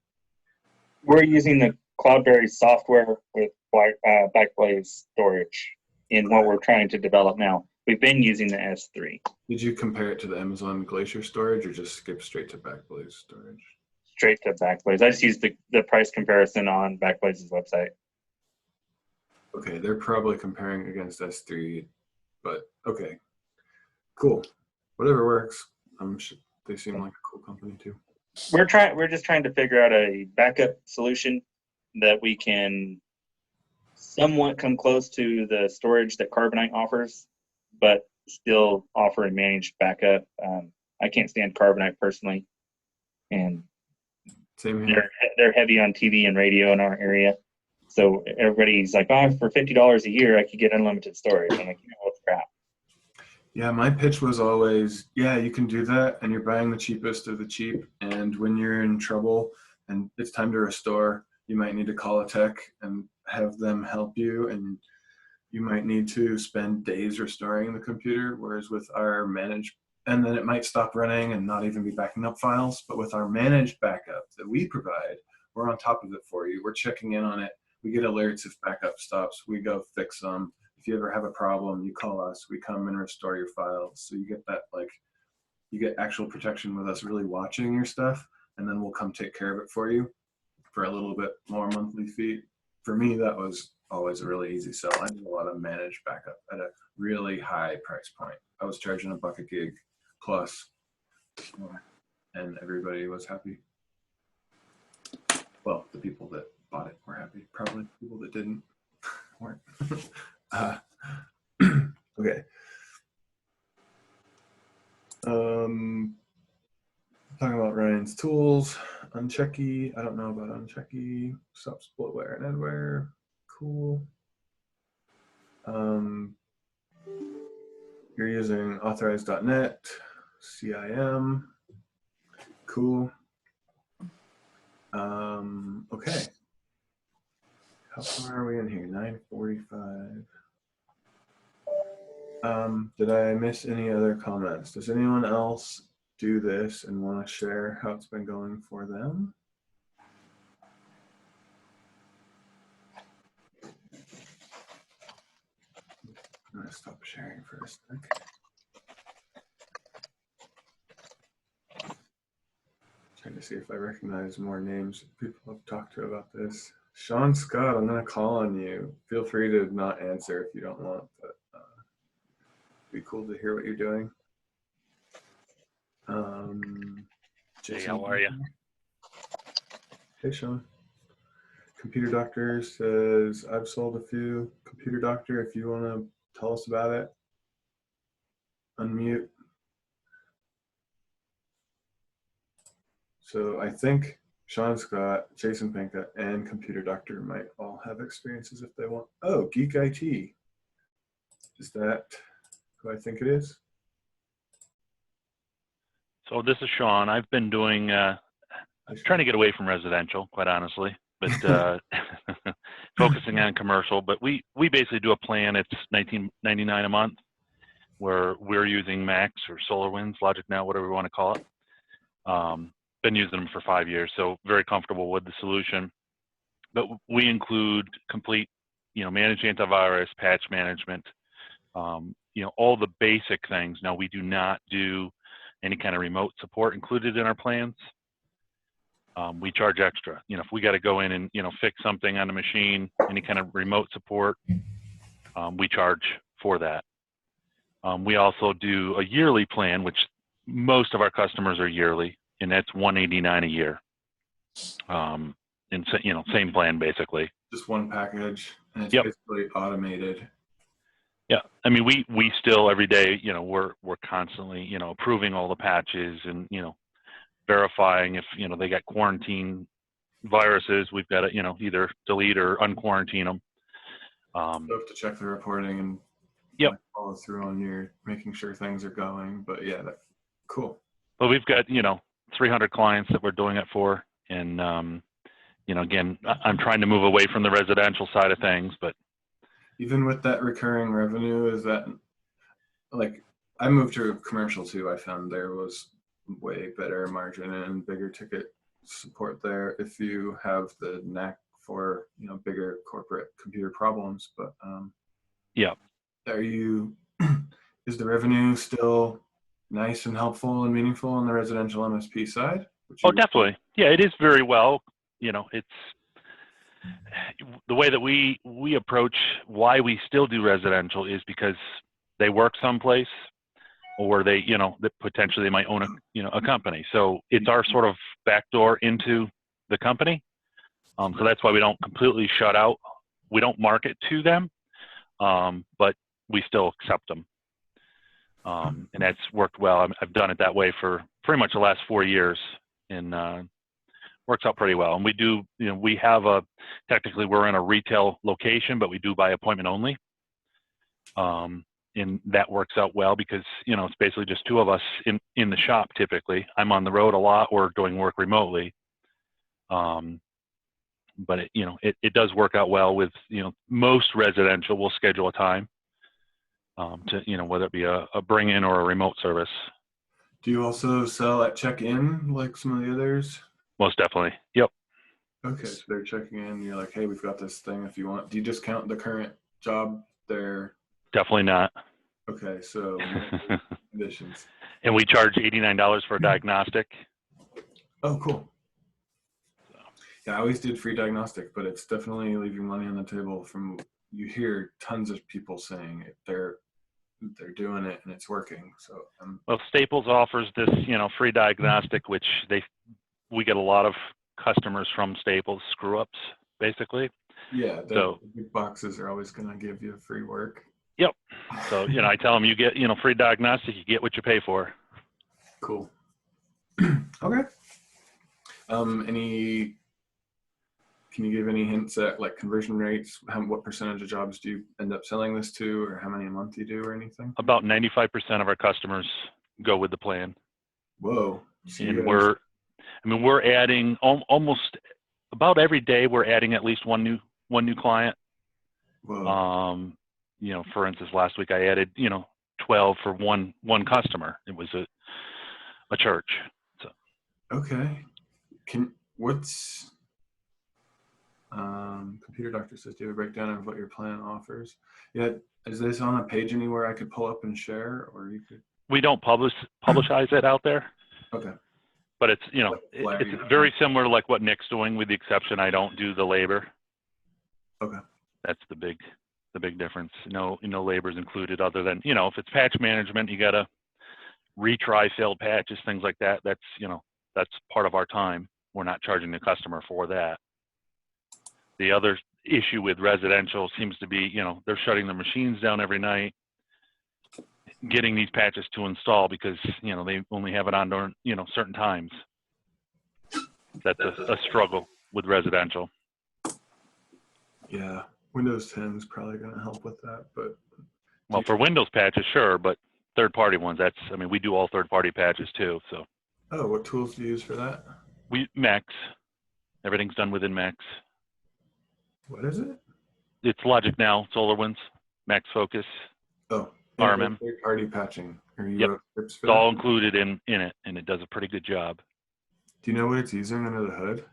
We're using the Cloudberry software with Backblaze storage in what we're trying to develop now. We've been using the S3.
Did you compare it to the Amazon Glacier storage or just skip straight to Backblaze storage?
Straight to Backblaze. I just used the price comparison on Backblaze's website.
Okay, they're probably comparing against S3, but okay, cool. Whatever works. They seem like a cool company too.
We're just trying to figure out a backup solution that we can somewhat come close to the storage that Carbonite offers, but still offer a managed backup. I can't stand Carbonite personally, and
Same here.
they're heavy on TV and radio in our area. So everybody's like, oh, for $50 a year, I could get unlimited storage. I'm like, what's crap?
Yeah, my pitch was always, yeah, you can do that, and you're buying the cheapest of the cheap. And when you're in trouble and it's time to restore, you might need to call a tech and have them help you, and you might need to spend days restoring the computer. Whereas with our managed, and then it might stop running and not even be backing up files. But with our managed backup that we provide, we're on top of it for you. We're checking in on it. We get alerts if backup stops. We go fix them. If you ever have a problem, you call us. We come and restore your files. So you get that, like, you get actual protection with us really watching your stuff, and then we'll come take care of it for you for a little bit more monthly fee. For me, that was always a really easy sell. I did a lot of managed backup at a really high price point. I was charging $1 a gig plus, and everybody was happy. Well, the people that bought it were happy. Probably people that didn't weren't. Okay. Talking about Ryan's tools, Unchecky. I don't know about Unchecky. Stops bloatware and adware. Cool. You're using authorize.net, CIM. Cool. Okay. How far are we in here? 9:45. Did I miss any other comments? Does anyone else do this and want to share how it's been going for them? I'm gonna stop sharing for a sec. Trying to see if I recognize more names of people I've talked to about this. Sean Scott, I'm gonna call on you. Feel free to not answer if you don't want, but it'd be cool to hear what you're doing.
Hey,
Jason,
how are you?
Hey, Sean. Computer Doctor says, I've sold a few. Computer Doctor, if you want to tell us about it, unmute. So I think Sean Scott, Jason Pinka, and Computer Doctor might all have experiences if they want. Oh, Geek IT. Is that who I think it is?
So this is Sean. I've been doing, I'm trying to get away from residential, quite honestly, but focusing on commercial. But we basically do a plan. It's $19.99 a month, where we're using Max or SolarWinds, Logic Now, whatever we want to call it. Been using them for 5 years, so very comfortable with the solution. But we include complete, managed antivirus, patch management, all the basic things. Now, we do not do any kind of remote support included in our plans. We charge extra. If we got to go in and, fix something on the machine, any kind of remote support, we charge for that. We also do a yearly plan, which most of our customers are yearly, and that's $189 a year. And same plan basically.
Just one package, and it's
Yep.
basically automated.
Yeah, I mean, we still every day, we're constantly, approving all the patches and, verifying if, they got quarantine viruses, we've got to, either delete or unquarantine them.
You have to check the reporting and
Yep.
follow through on your making sure things are going. But yeah, cool.
But we've got, 300 clients that we're doing it for. And, again, I'm trying to move away from the residential side of things, but.
Even with that recurring revenue, is that like, I moved to commercial too. I found there was way better margin and bigger ticket support there if you have the knack for, bigger corporate computer problems. But
yeah.
Is the revenue still nice and helpful and meaningful on the residential MSP side?
Oh, definitely. Yeah, it is very well. It's the way that we approach why we still do residential is because they work someplace, or they, that potentially they might own a company. So it's our sort of backdoor into the company. So that's why we don't completely shut out. We don't market to them, but we still accept them. And that's worked well. I've done it that way for pretty much the last 4 years, and works out pretty well. And we do, we have technically we're in a retail location, but we do by appointment only. And that works out well because, it's basically just two of us in the shop typically. I'm on the road a lot or doing work remotely. But it does work out well with, most residential will schedule a time to, whether it be a bring-in or a remote service.
Do you also sell at check-in like some of the others?
Most definitely. Yep.
Okay, so they're checking in. You're like, hey, we've got this thing if you want. Do you discount the current job there?
Definitely not.
Okay, so conditions.
And we charge $89 for a diagnostic.
Oh, cool. Yeah, I always did free diagnostic, but it's definitely leaving money on the table. From you hear tons of people saying it, they're doing it and it's working. So
well, Staples offers this, free diagnostic, which we get a lot of customers from Staples screw ups, basically.
Yeah,
so
the big boxes are always going to give you free work.
Yep. So I tell them you get free diagnostic, you get what you pay for.
Cool. Okay. Can you give any hints at like conversion rates? What percentage of jobs do you end up selling this to, or how many a month you do, or anything?
About 95% of our customers go with the plan.
Whoa.
And we're adding almost about every day. We're adding at least one new client.
Whoa.
You know, for instance, last week I added, 12 for one customer. It was a church. So
Okay. What's computer doctor says, do you have a breakdown of what your plan offers? Yeah, is this on a page anywhere I could pull up and share, or you could?
we don't publicize it out there,
Okay.
but it's,
Like flyer
it's
you
very similar to like what Nick's doing, with the exception I don't do the labor.
Okay.
That's the big difference. No labor is included, other than, if it's patch management, you got to retry failed patches, things like that. That's, that's part of our time. We're not charging the customer for that. The other issue with residential seems to be, they're shutting their machines down every night, getting these patches to install because, they only have it on during, certain times. That's a struggle with residential.
Yeah. Windows 10 is probably going to help with that, but.
Well, for Windows patches, sure, but third-party ones, we do all third-party patches too, so.
Oh, what tools do you use for that?
Max. Everything's done within Max.
What is it?
It's Logic Now, SolarWinds, Max Focus,
Oh,
RMM.
third-party patching. Are you
Yep.
wrote scripts for
It's all
that?
included in it, and it does a pretty good job.
Do you know what it's using under the hood?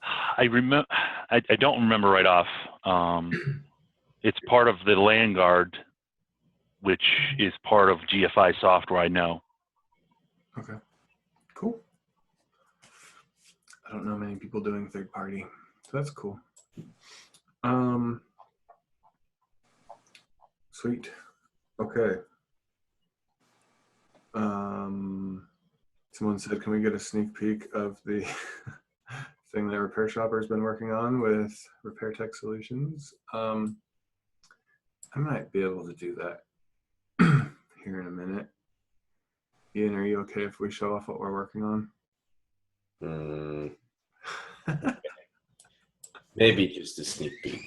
I don't remember right off. It's part of the Land Guard, which is part of GFI software, I know.
Okay. Cool. I don't know many people doing third party, so that's cool. Sweet. Okay. Someone said, can we get a sneak peek of the thing that RepairShopr has been working on with Repair Tech Solutions? I might be able to do that here in a minute. Ian, are you okay if we show off what we're working on?
Maybe just a sneak peek.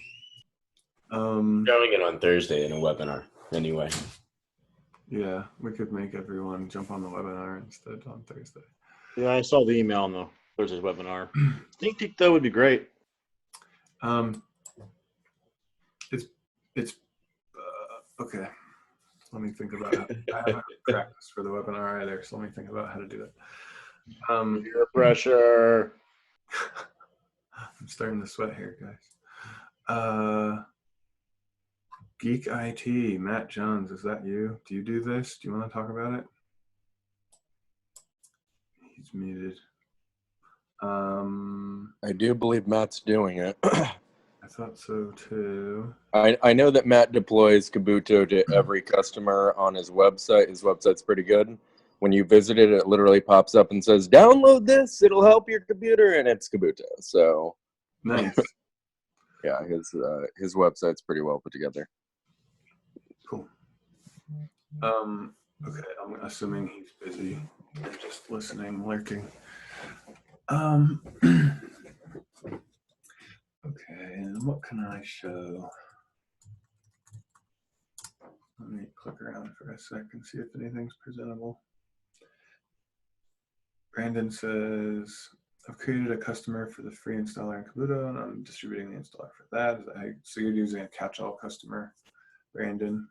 Showing it on Thursday in a webinar anyway.
Yeah, we could make everyone jump on the webinar instead on Thursday.
Yeah, I saw the email on the Thursday's webinar. Sneak peek though would be great.
It's okay. Let me think about it. I haven't practiced for the webinar either, so let me think about how to do it.
Peer pressure.
I'm starting to sweat here, guys. Geek IT, Matt Johns, is that you? Do you do this? Do you want to talk about it? He's muted.
I do believe Matt's doing it.
I thought so too.
I know that Matt deploys Kabuto to every customer on his website. His website's pretty good. When you visit it, it literally pops up and says, download this, it'll help your computer, and it's Kabuto. So
Nice.
yeah, his website's pretty well put together.
Cool. Okay, I'm assuming he's busy and just listening, lurking. Okay, and what can I show? Let me click around for a sec and see if anything's presentable. Brandon says, I've created a customer for the free installer in Kabuto, and I'm distributing the installer for that. So you're using a catch-all customer, Brandon.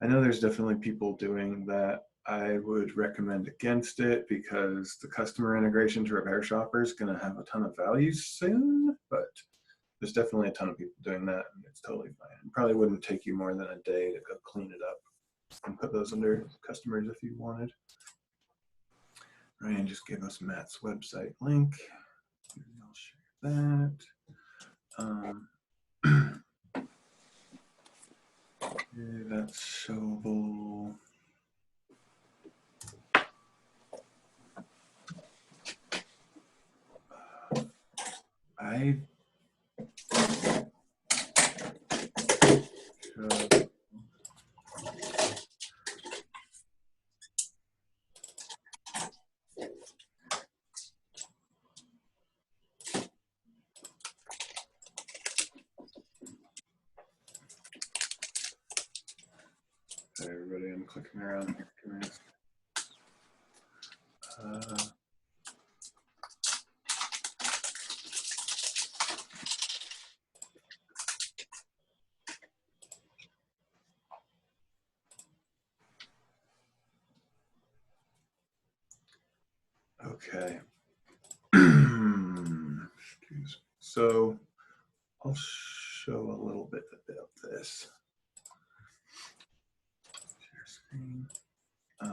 I know there's definitely people doing that. I would recommend against it because the customer integration to RepairShopr is going to have a ton of value soon, but there's definitely a ton of people doing that, and it's totally fine. It probably wouldn't take you more than a day to go clean it up and put those under customers if you wanted. Ryan just gave us Matt's website link. I'll share that. Okay, that's showable. I show. Hey everybody, I'm clicking around here. Okay. Excuse me. So I'll show a little bit of this. Share screen.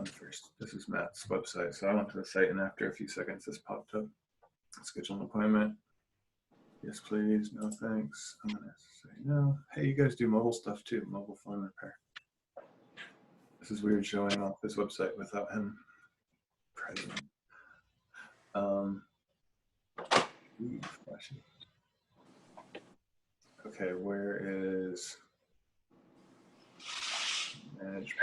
First, this is Matt's website. So I went to the site, and after a few seconds, this popped up. Schedule an appointment. Yes, please. No, thanks. I'm gonna say no. Hey, you guys do mobile stuff too. Mobile phone repair. This is weird showing off this website without him present. Okay, where is manage?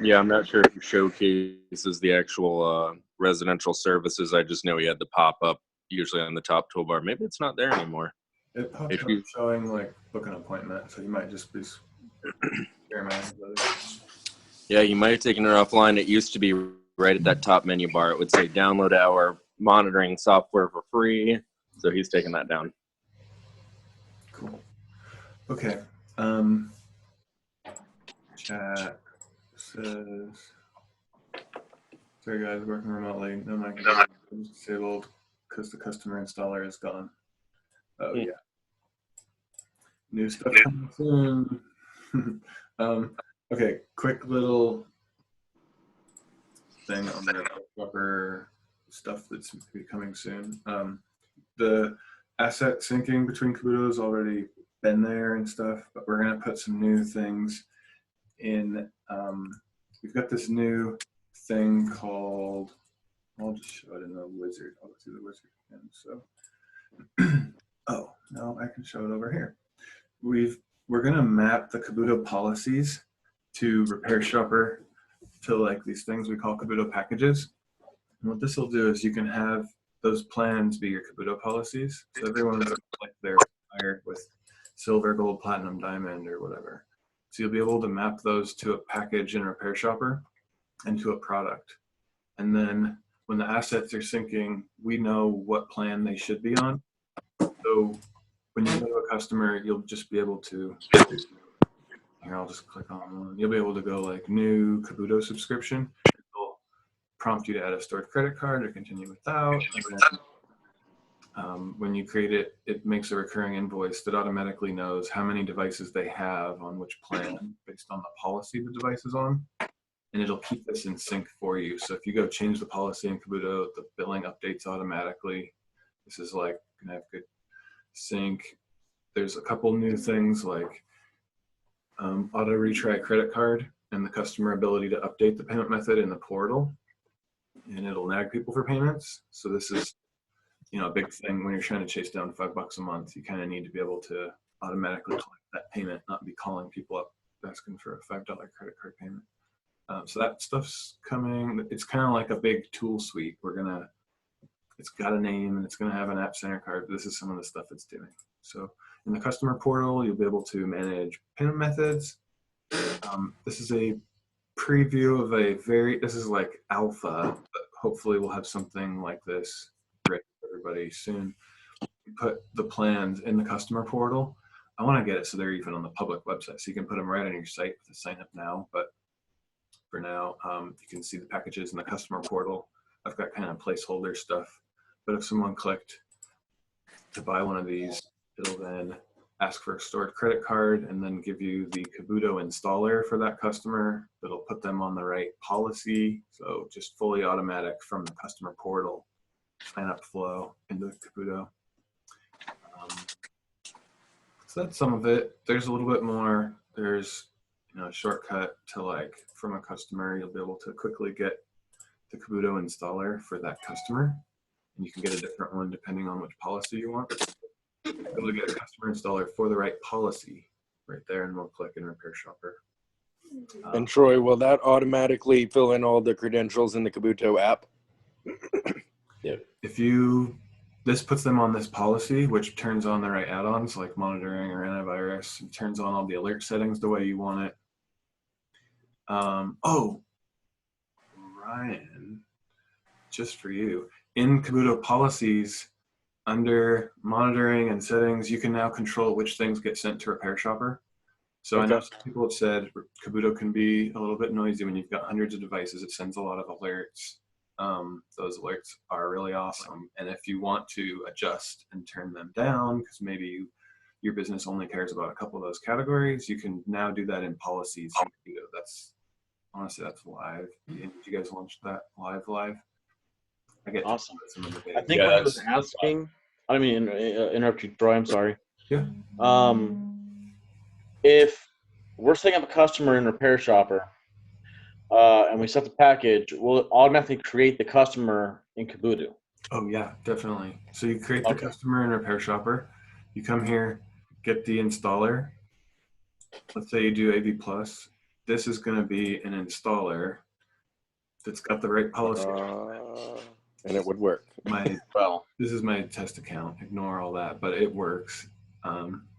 Yeah, I'm not sure if he showcases the actual residential services. I just know he had the pop-up usually on the top toolbar. Maybe it's not there anymore.
It pops
If
up
you-
showing like book an appointment, so you might just be experimenting with it.
Yeah, you might have taken it offline. It used to be right at that top menu bar. It would say download our monitoring software for free. So he's taking that down.
Cool. Okay. Chat says, sorry guys, working remotely. No mic is disabled because the customer installer is gone. Oh yeah. New stuff coming soon. Okay, quick little thing on the RepairShopr stuff that's coming soon. The asset syncing between Kabuto's already been there and stuff, but we're gonna put some new things in. We've got this new thing called, I'll just show it in the wizard. I'll go through the wizard again. So, oh, no, I can show it over here. We're gonna map the Kabuto policies to RepairShopr to like these things we call Kabuto packages. And what this will do is you can have those plans be your Kabuto policies. So everyone is like they're hired with silver, gold, platinum, diamond, or whatever. So you'll be able to map those to a package in RepairShopr and to a product. And then when the assets are syncing, we know what plan they should be on. So when you go to a customer, you'll just be able to, here, I'll just click on one. You'll be able to go like new Kabuto subscription. It'll prompt you to add a stored credit card or continue without. And then, when you create it, it makes a recurring invoice that automatically knows how many devices they have on which plan based on the policy the device is on. And it'll keep this in sync for you. So if you go change the policy in Kabuto, the billing updates automatically. This is like gonna have good sync. There's a couple new things like auto retry credit card and the customer ability to update the payment method in the portal, and it'll nag people for payments. So this is, you know, a big thing when you're trying to chase down $5 a month. You kind of need to be able to automatically collect that payment, not be calling people up asking for a $5 credit card payment. So that stuff's coming. It's kind of like a big tool suite. It's got a name and it's gonna have an app center card. But this is some of the stuff it's doing. So in the customer portal, you'll be able to manage payment methods. This is a preview of this is like alpha, but hopefully we'll have something like this ready for everybody soon. You put the plans in the customer portal. I want to get it so they're even on the public website, so you can put them right on your site to sign up now. But for now, you can see the packages in the customer portal. I've got kind of placeholder stuff, but if someone clicked to buy one of these, it'll then ask for a stored credit card and then give you the Kabuto installer for that customer that'll put them on the right policy. So just fully automatic from the customer portal sign up flow into Kabuto. So that's some of it. There's a little bit more. There's, you know, a shortcut to like from a customer, you'll be able to quickly get the Kabuto installer for that customer. And you can get a different one depending on which policy you want. You'll be able to get a customer installer for the right policy right there, and we'll click in RepairShopr.
And Troy, will that automatically fill in all the credentials in the Kabuto app?
Yep.
This puts them on this policy, which turns on the right add-ons like monitoring or antivirus, and turns on all the alert settings the way you want it. Oh, Ryan, just for you, in Kabuto policies, under monitoring and settings, you can now control which things get sent to RepairShopr. So I know
Okay.
some people have said Kabuto can be a little bit noisy when you've got hundreds of devices. It sends a lot of alerts. Those alerts are really awesome. And if you want to adjust and turn them down, because maybe your business only cares about a couple of those categories, you can now do that in policies. That's honestly, that's live. Did you guys launch that live? I get
Awesome.
some of the
I
beta.
think
Yeah,
what I was
that's
asking, I don't mean interrupt you, Troy. I'm sorry.
Yeah.
If we're setting up a customer in RepairShopr, and we set the package, will it automatically create the customer in Kabuto?
Oh yeah, definitely. So you create the
Okay.
customer in RepairShopr. You come here, get the installer. Let's say you do AV Plus. This is going to be an installer that's got the right policy.
And it would work.
This is my test account. Ignore all that, but it works.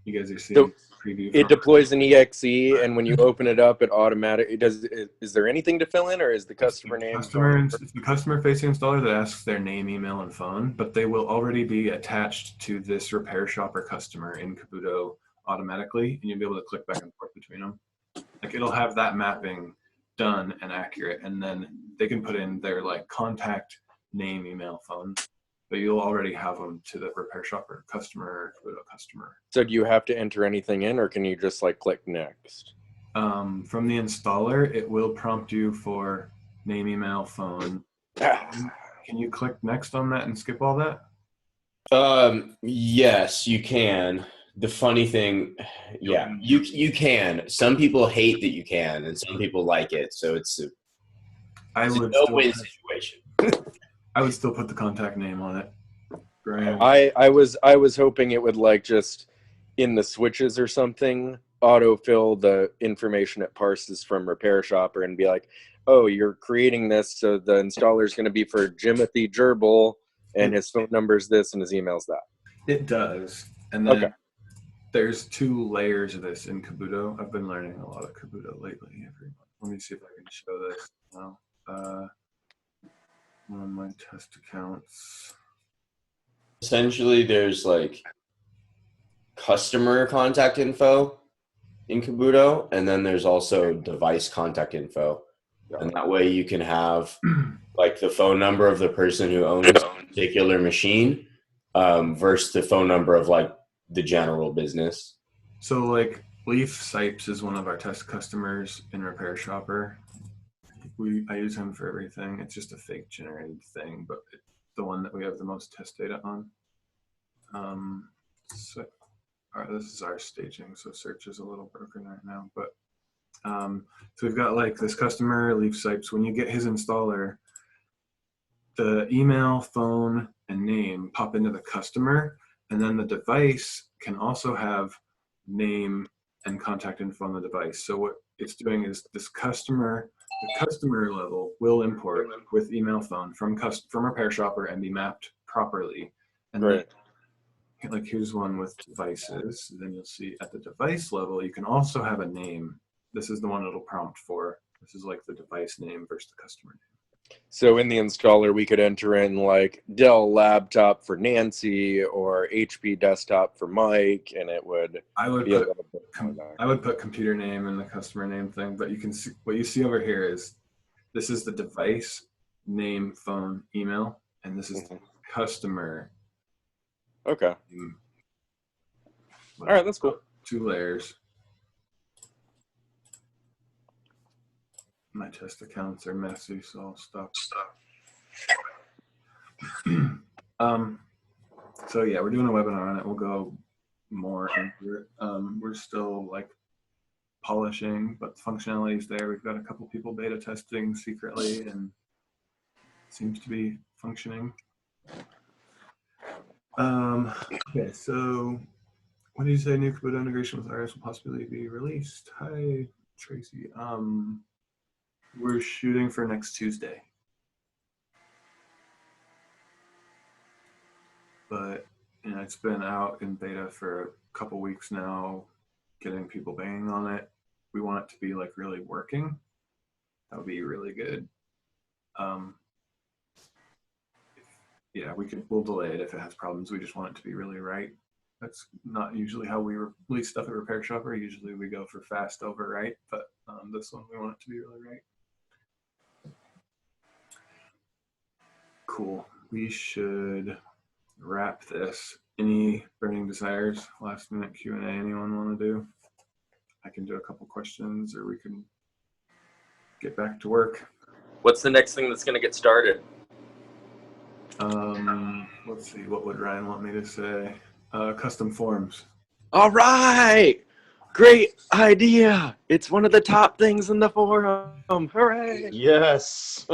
You guys are seeing
So
preview.
it deploys an EXE, and when you open it up, it automatically does. Is there anything to fill in, or is the customer name?
It's the customer-facing installer that asks their name, email, and phone, but they will already be attached to this RepairShopr customer in Kabuto automatically, and you'll be able to click back and forth between them. Like it'll have that mapping done and accurate, and then they can put in their like contact, name, email, phone, but you'll already have them to the RepairShopr customer, Kabuto customer.
So do you have to enter anything in, or can you just like click next?
From the installer, it will prompt you for name, email, phone. Can you click next on that and skip all that?
Yes, you can. The funny thing, yeah, you can. Some people hate that you can, and some people like it. So it's a no-win situation.
I would still put the contact name on it. Graham.
I was hoping it would like just in the switches or something autofill the information it parses from RepairShopr and be like, oh, you're creating this, so the installer is going to be for Jimothy Gerbil, and his phone number is this, and his email's that.
It does, and then there's 2 layers of this in Kabuto. I've been learning a lot of Kabuto lately. Let me see if I can show this now. One of my test accounts.
Essentially, there's like customer contact info in Kabuto, and then there's also device contact info. And that way you can have like the phone number of the person who owns a particular machine versus the phone number of like the general business.
So like Leaf Sipes is one of our test customers in RepairShopr. I use him for everything. It's just a fake generated thing, but it's the one that we have the most test data on. So, all right, this is our staging, so search is a little broken right now. But so we've got like this customer, Leaf Sipes. When you get his installer, the email, phone, and name pop into the customer, and then the device can also have name and contact info on the device. So what it's doing is this customer, the customer level will import with email, phone from RepairShopr and be mapped properly. And then, like here's one with devices. Then you'll see at the device level, you can also have a name. This is the one it'll prompt for. This is like the device name versus the customer name.
So in the installer, we could enter in like Dell laptop for Nancy or HP desktop for Mike, and it would. I would
put computer name in the customer name thing, but you can see what you see over here is this is the device name, phone, email, and this is the customer.
Okay. All right, that's cool.
2 layers. My test accounts are messy, so I'll stop. So yeah, we're doing a webinar on it. We'll go more into it. We're still like polishing, but the functionality is there. We've got a couple people beta testing secretly, and it seems to be functioning. Okay, so when did you say new Kabuto integration with RS will possibly be released? Hi, Tracy. We're shooting for next Tuesday. But you know, it's been out in beta for a couple weeks now, getting people banging on it. We want it to be like really working. That would be really good. Yeah, we'll delay it if it has problems. We just want it to be really right. That's not usually how we release stuff at RepairShopr. Usually we go for fast overwrite, but this one we want it to be really right. Cool. We should wrap this. Any burning desires? Last minute Q&A anyone want to do? I can do a couple questions, or we can get back to work.
What's the next thing that's going to get started?
Let's see. What would Ryan want me to say? Custom forms.
All right. Great idea. It's one of the top things in the forum. Hooray.
Yes.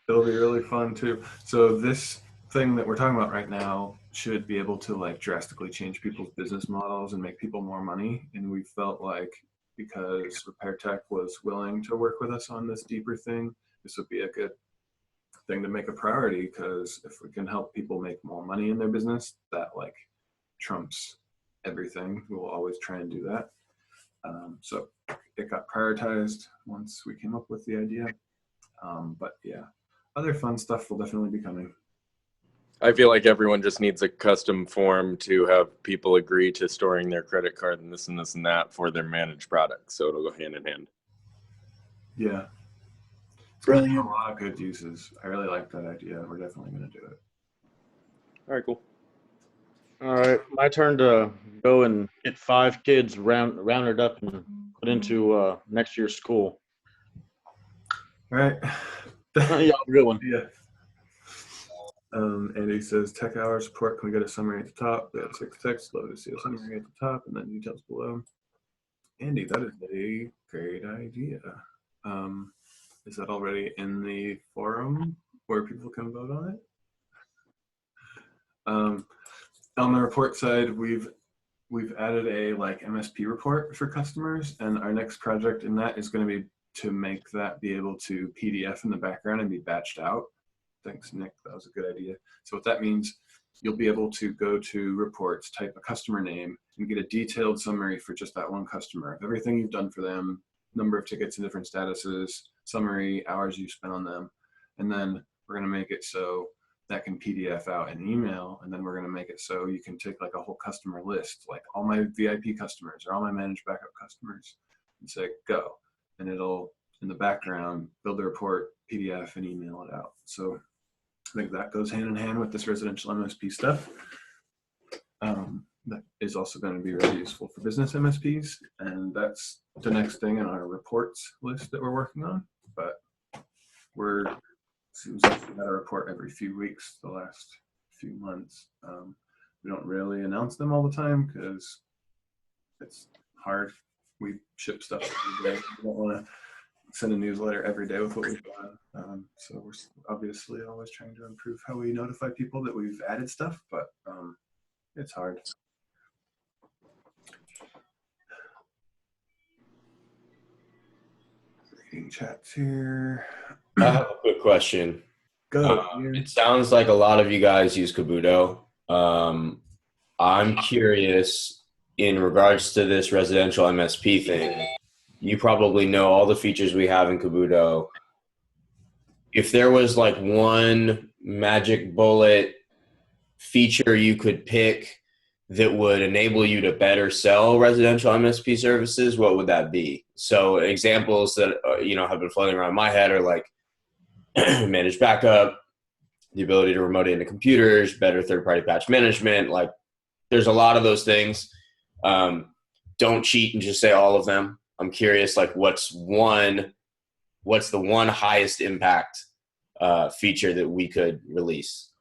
It'll be really fun too. So this thing that we're talking about right now should be able to like drastically change people's business models and make people more money. And we felt like because RepairTech was willing to work with us on this deeper thing, this would be a good thing to make a priority, because if we can help people make more money in their business, that like trumps everything. We'll always try and do that. So it got prioritized once we came up with the idea. But yeah, other fun stuff will definitely be coming.
I feel like everyone just needs a custom form to have people agree to storing their credit card and this and this and that for their managed products. So it'll go hand in hand.
Yeah. Brilliant. A lot of good uses. I really like that idea. We're definitely going to do it.
All right, cool.
All right, my turn to go and get 5 kids rounded up and put into next year's school.
All right.
Yeah, good one.
Yeah. Andy says, tech hour support. Can we get a summary at the top? We have 6 texts. Love to see a summary at the top and then details below. Andy, that is a great idea. Is that already in the forum where people can vote on it? On the report side, we've added a like MSP report for customers, and our next project in that is going to be to make that be able to PDF in the background and be batched out. Thanks, Nick. That was a good idea. So what that means, you'll be able to go to reports, type a customer name, and get a detailed summary for just that one customer of everything you've done for them, number of tickets in different statuses, summary, hours you spent on them. And then we're going to make it so that can PDF out an email, and then we're going to make it so you can take like a whole customer list, like all my VIP customers or all my managed backup customers, and say go, and it'll in the background build the report, PDF, and email it out. So I think that goes hand in hand with this residential MSP stuff. That is also going to be really useful for business MSPs, and that's the next thing in our reports list that we're working on. But seems like we got a report every few weeks the last few months. We don't really announce them all the time because it's hard. We ship stuff every day. We don't want to send a newsletter every day with what we've done. So we're obviously always trying to improve how we notify people that we've added stuff, but it's hard. Reading chats here.
I have a quick question.
Go.
It sounds like a lot of you guys use Kabuto. I'm curious in regards to this residential MSP thing. You probably know all the features we have in Kabuto. If there was like one magic bullet feature you could pick that would enable you to better sell residential MSP services, what would that be? So examples that have been floating around my head are like managed backup, the ability to remote into computers, better third-party patch management. Like there's a lot of those things. Don't cheat and just say all of them. I'm curious, like what's the one highest impact feature that we could release?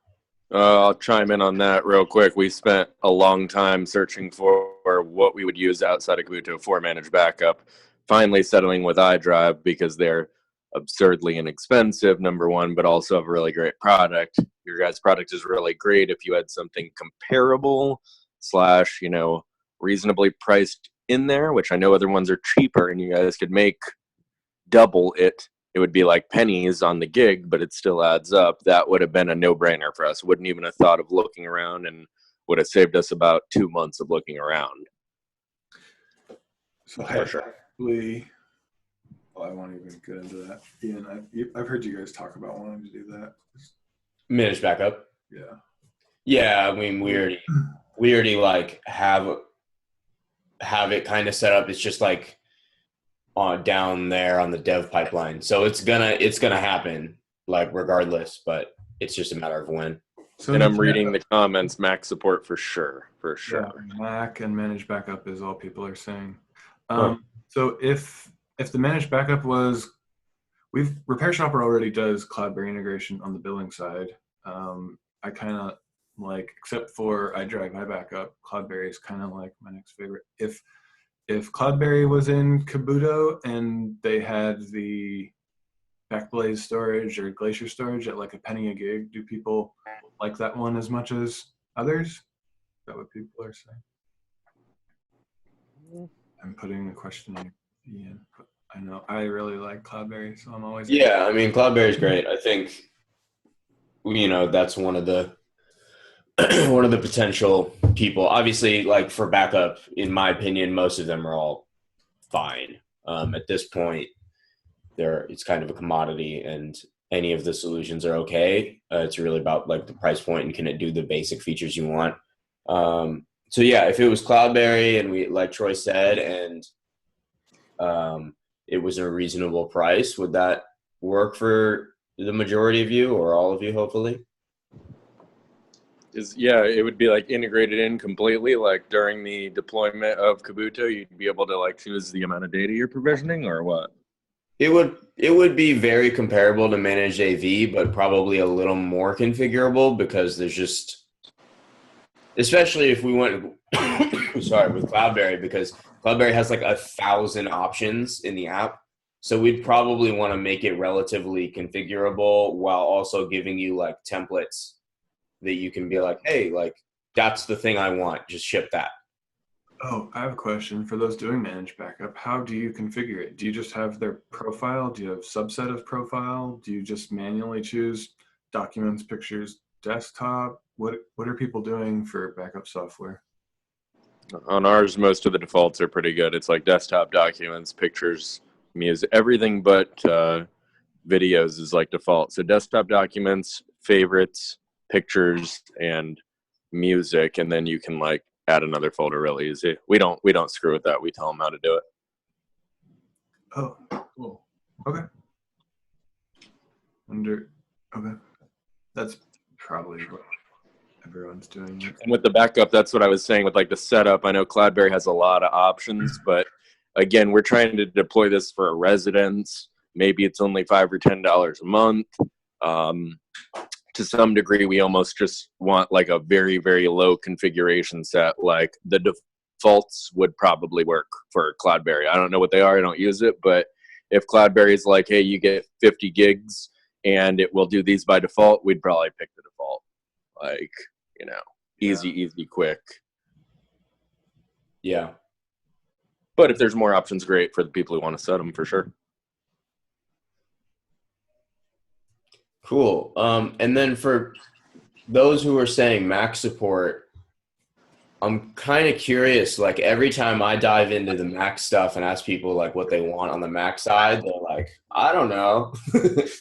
I'll chime in on that real quick. We spent a long time searching for what we would use outside of Kabuto for managed backup, finally settling with iDrive because they're absurdly inexpensive, number one, but also have a really great product. Your guys' product is really great. If you had something comparable / reasonably priced in there, which I know other ones are cheaper, and you guys could make double it, it would be like pennies on the gig, but it still adds up. That would have been a no-brainer for us. Wouldn't even have thought of looking around, and would have saved us about 2 months of looking around.
So for sure. I won't even get into that. Ian, I've heard you guys talk about wanting to do that.
Managed backup.
Yeah.
Yeah, I mean, we already like have it kind of set up. It's just like on down there on the dev pipeline. So it's gonna happen like regardless, but it's just a matter of when.
So
And
in
I'm
the
reading
chat,
the comments, Mac support for sure, for sure.
yeah, Mac and managed backup is all people are saying.
Huh.
So if the managed backup was, RepairShopr already does CloudBerry integration on the billing side. I kind of like, except for iDrive iBackup, CloudBerry is kind of like my next favorite. If CloudBerry was in Kabuto and they had the Backblaze storage or Glacier storage at like a penny a gig, do people like that one as much as others? Is that what people are saying? I'm putting a question in, but I know I really like CloudBerry, so I'm always
Yeah, I mean, CloudBerry is great. I think, that's one of the one of the potential people. Obviously, like for backup, in my opinion, most of them are all fine. At this point, it's kind of a commodity, and any of the solutions are okay. It's really about like the price point and can it do the basic features you want. So yeah, if it was CloudBerry and we, like Troy said, and it was a reasonable price, would that work for the majority of you or all of you, hopefully?
It would be like integrated in completely, like during the deployment of Kabuto, you'd be able to like choose the amount of data you're provisioning or what?
It would be very comparable to managed AV, but probably a little more configurable because there's just, especially if we went, sorry, with CloudBerry, because CloudBerry has like 1,000 options in the app. So we'd probably want to make it relatively configurable while also giving you like templates that you can be like, hey, like that's the thing I want, just ship that.
Oh, I have a question for those doing managed backup. How do you configure it? Do you just have their profile? Do you have subset of profile? Do you just manually choose documents, pictures, desktop? What are people doing for backup software?
On ours, most of the defaults are pretty good. It's like desktop, documents, pictures, music, everything but videos is like default. So desktop, documents, favorites, pictures, and music, and then you can like add another folder really easy. We don't screw with that. We tell them how to do it.
Oh, cool. Okay. Okay. That's probably what everyone's doing.
And with the backup, that's what I was saying with like the setup. I know CloudBerry has a lot of options, but again, we're trying to deploy this for a residence. Maybe it's only $5 or $10 a month. To some degree, we almost just want like a very, very low configuration set. Like the defaults would probably work for CloudBerry. I don't know what they are. I don't use it. But if CloudBerry is like, hey, you get 50 gigs and it will do these by default, we'd probably pick the default. Like, easy, quick.
Yeah.
But if there's more options, great for the people who want to set them for sure.
Cool. And then for those who are saying Mac support, I'm kind of curious, like every time I dive into the Mac stuff and ask people like what they want on the Mac side, they're like, I don't know.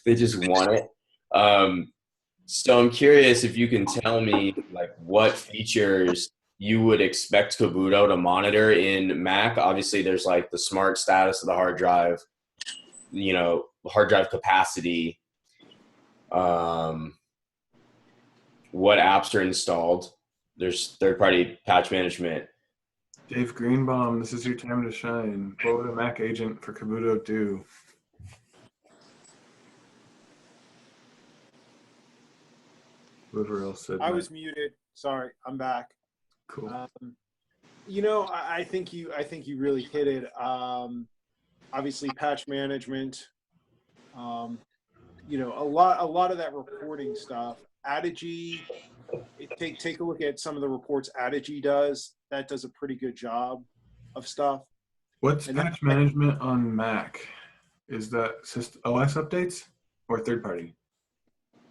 They just want it. So I'm curious if you can tell me like what features you would expect Kabuto to monitor in Mac. Obviously there's like the smart status of the hard drive, hard drive capacity, what apps are installed. There's third-party patch management.
Dave Greenbaum, this is your time to shine. What would a Mac agent for Kabuto do? Whoever else said
I
Mac.
was muted. Sorry, I'm back.
Cool.
I think you really hit it. Obviously, patch management. A lot of that reporting stuff. Adigy. Take a look at some of the reports Adigy does. That does a pretty good job of stuff.
What's patch management on Mac? Is that OS updates or third party?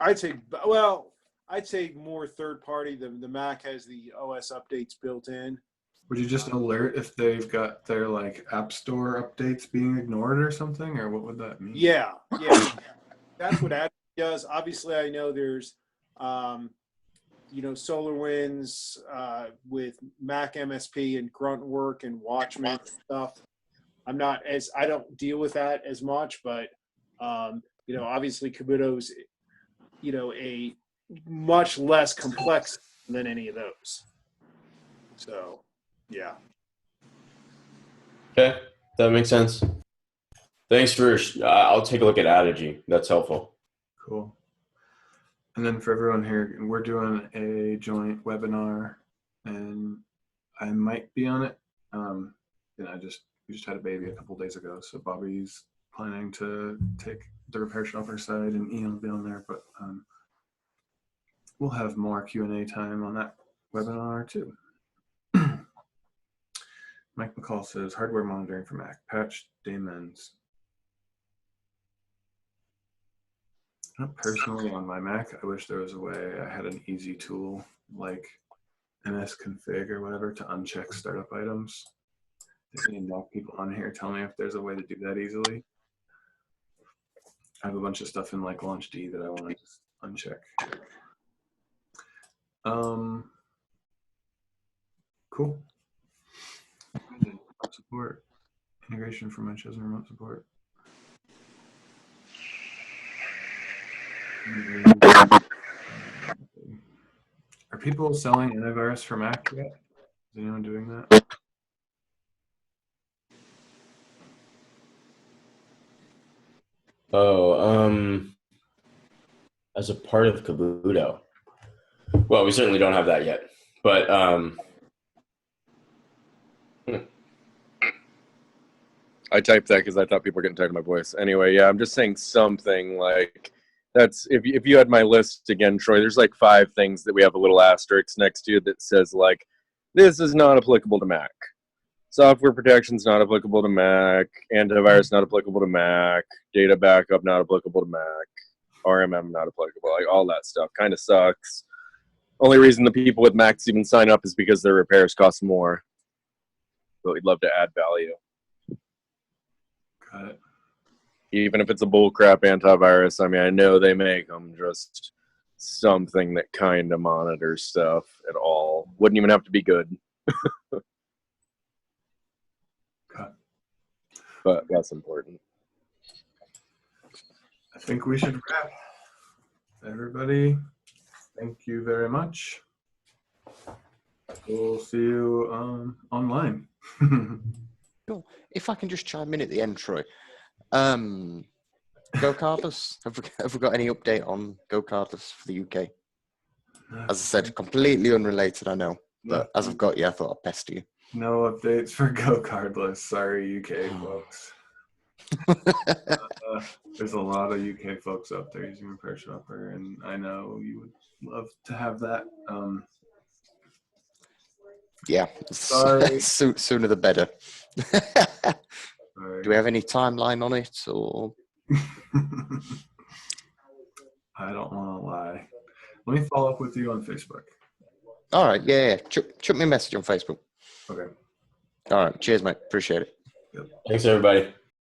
I'd say more third party. The Mac has the OS updates built in.
Would you just alert if they've got their like App Store updates being ignored or something, or what would that mean?
Yeah. That's what Adigy does. Obviously, I know there's SolarWinds with Mac MSP and Gruntwork and Watchman stuff. I don't deal with that as much, but obviously Kabuto's a much less complex than any of those. So, yeah.
Okay, that makes sense. Thanks for. I'll take a look at Adigy. That's helpful.
Cool. And then for everyone here, we're doing a joint webinar, and I might be on it. We just had a baby a couple days ago, so Bobby's planning to take the RepairShopr side, and Ian will be on there. But we'll have more Q&A time on that webinar too. Mike McCall says hardware monitoring for Mac. Patch Damons. Personally, on my Mac, I wish there was a way I had an easy tool like msconfig or whatever to uncheck startup items. If any Mac people on here, tell me if there's a way to do that easily. I have a bunch of stuff in like LaunchD that I want to just uncheck. Cool. Support. Integration for my chosen remote support. Are people selling antivirus for Mac yet? Is anyone doing that?
As a part of Kabuto. Well, we certainly don't have that yet, but
I typed that because I thought people were getting tired of my voice. Anyway, yeah, I'm just saying something like that's if you had my list again, Troy. There's like 5 things that we have a little asterisk next to that says like this is not applicable to Mac. Software protection's not applicable to Mac. Antivirus not applicable to Mac. Data backup not applicable to Mac. RMM not applicable. Like all that stuff kind of sucks. Only reason the people with Macs even sign up is because their repairs cost more. But we'd love to add value.
Got it.
Even if it's a bullcrap antivirus, I mean, I know they make them, just something that kind of monitors stuff at all. Wouldn't even have to be good. But that's important.
I think we should wrap. Everybody, thank you very much. We'll see you online.
Cool. If I can just chime in at the end, Troy. Go-kartless, have we got any update on go-kartless for the UK? As I said, completely unrelated, I know. But as I've got you, I thought I'd pester you.
No updates for go-kartless. Sorry, UK folks. There's a lot of UK folks out there using RepairShopr, and I know you would love to have that.
Yeah,
sorry.
Sooner the better.
Sorry.
Do we have any timeline on it, or?
I don't want to lie. Let me follow up with you on Facebook.
All right, yeah. Chuck me a message on Facebook.
Okay.
All right, cheers, mate. Appreciate it.
Thanks, everybody.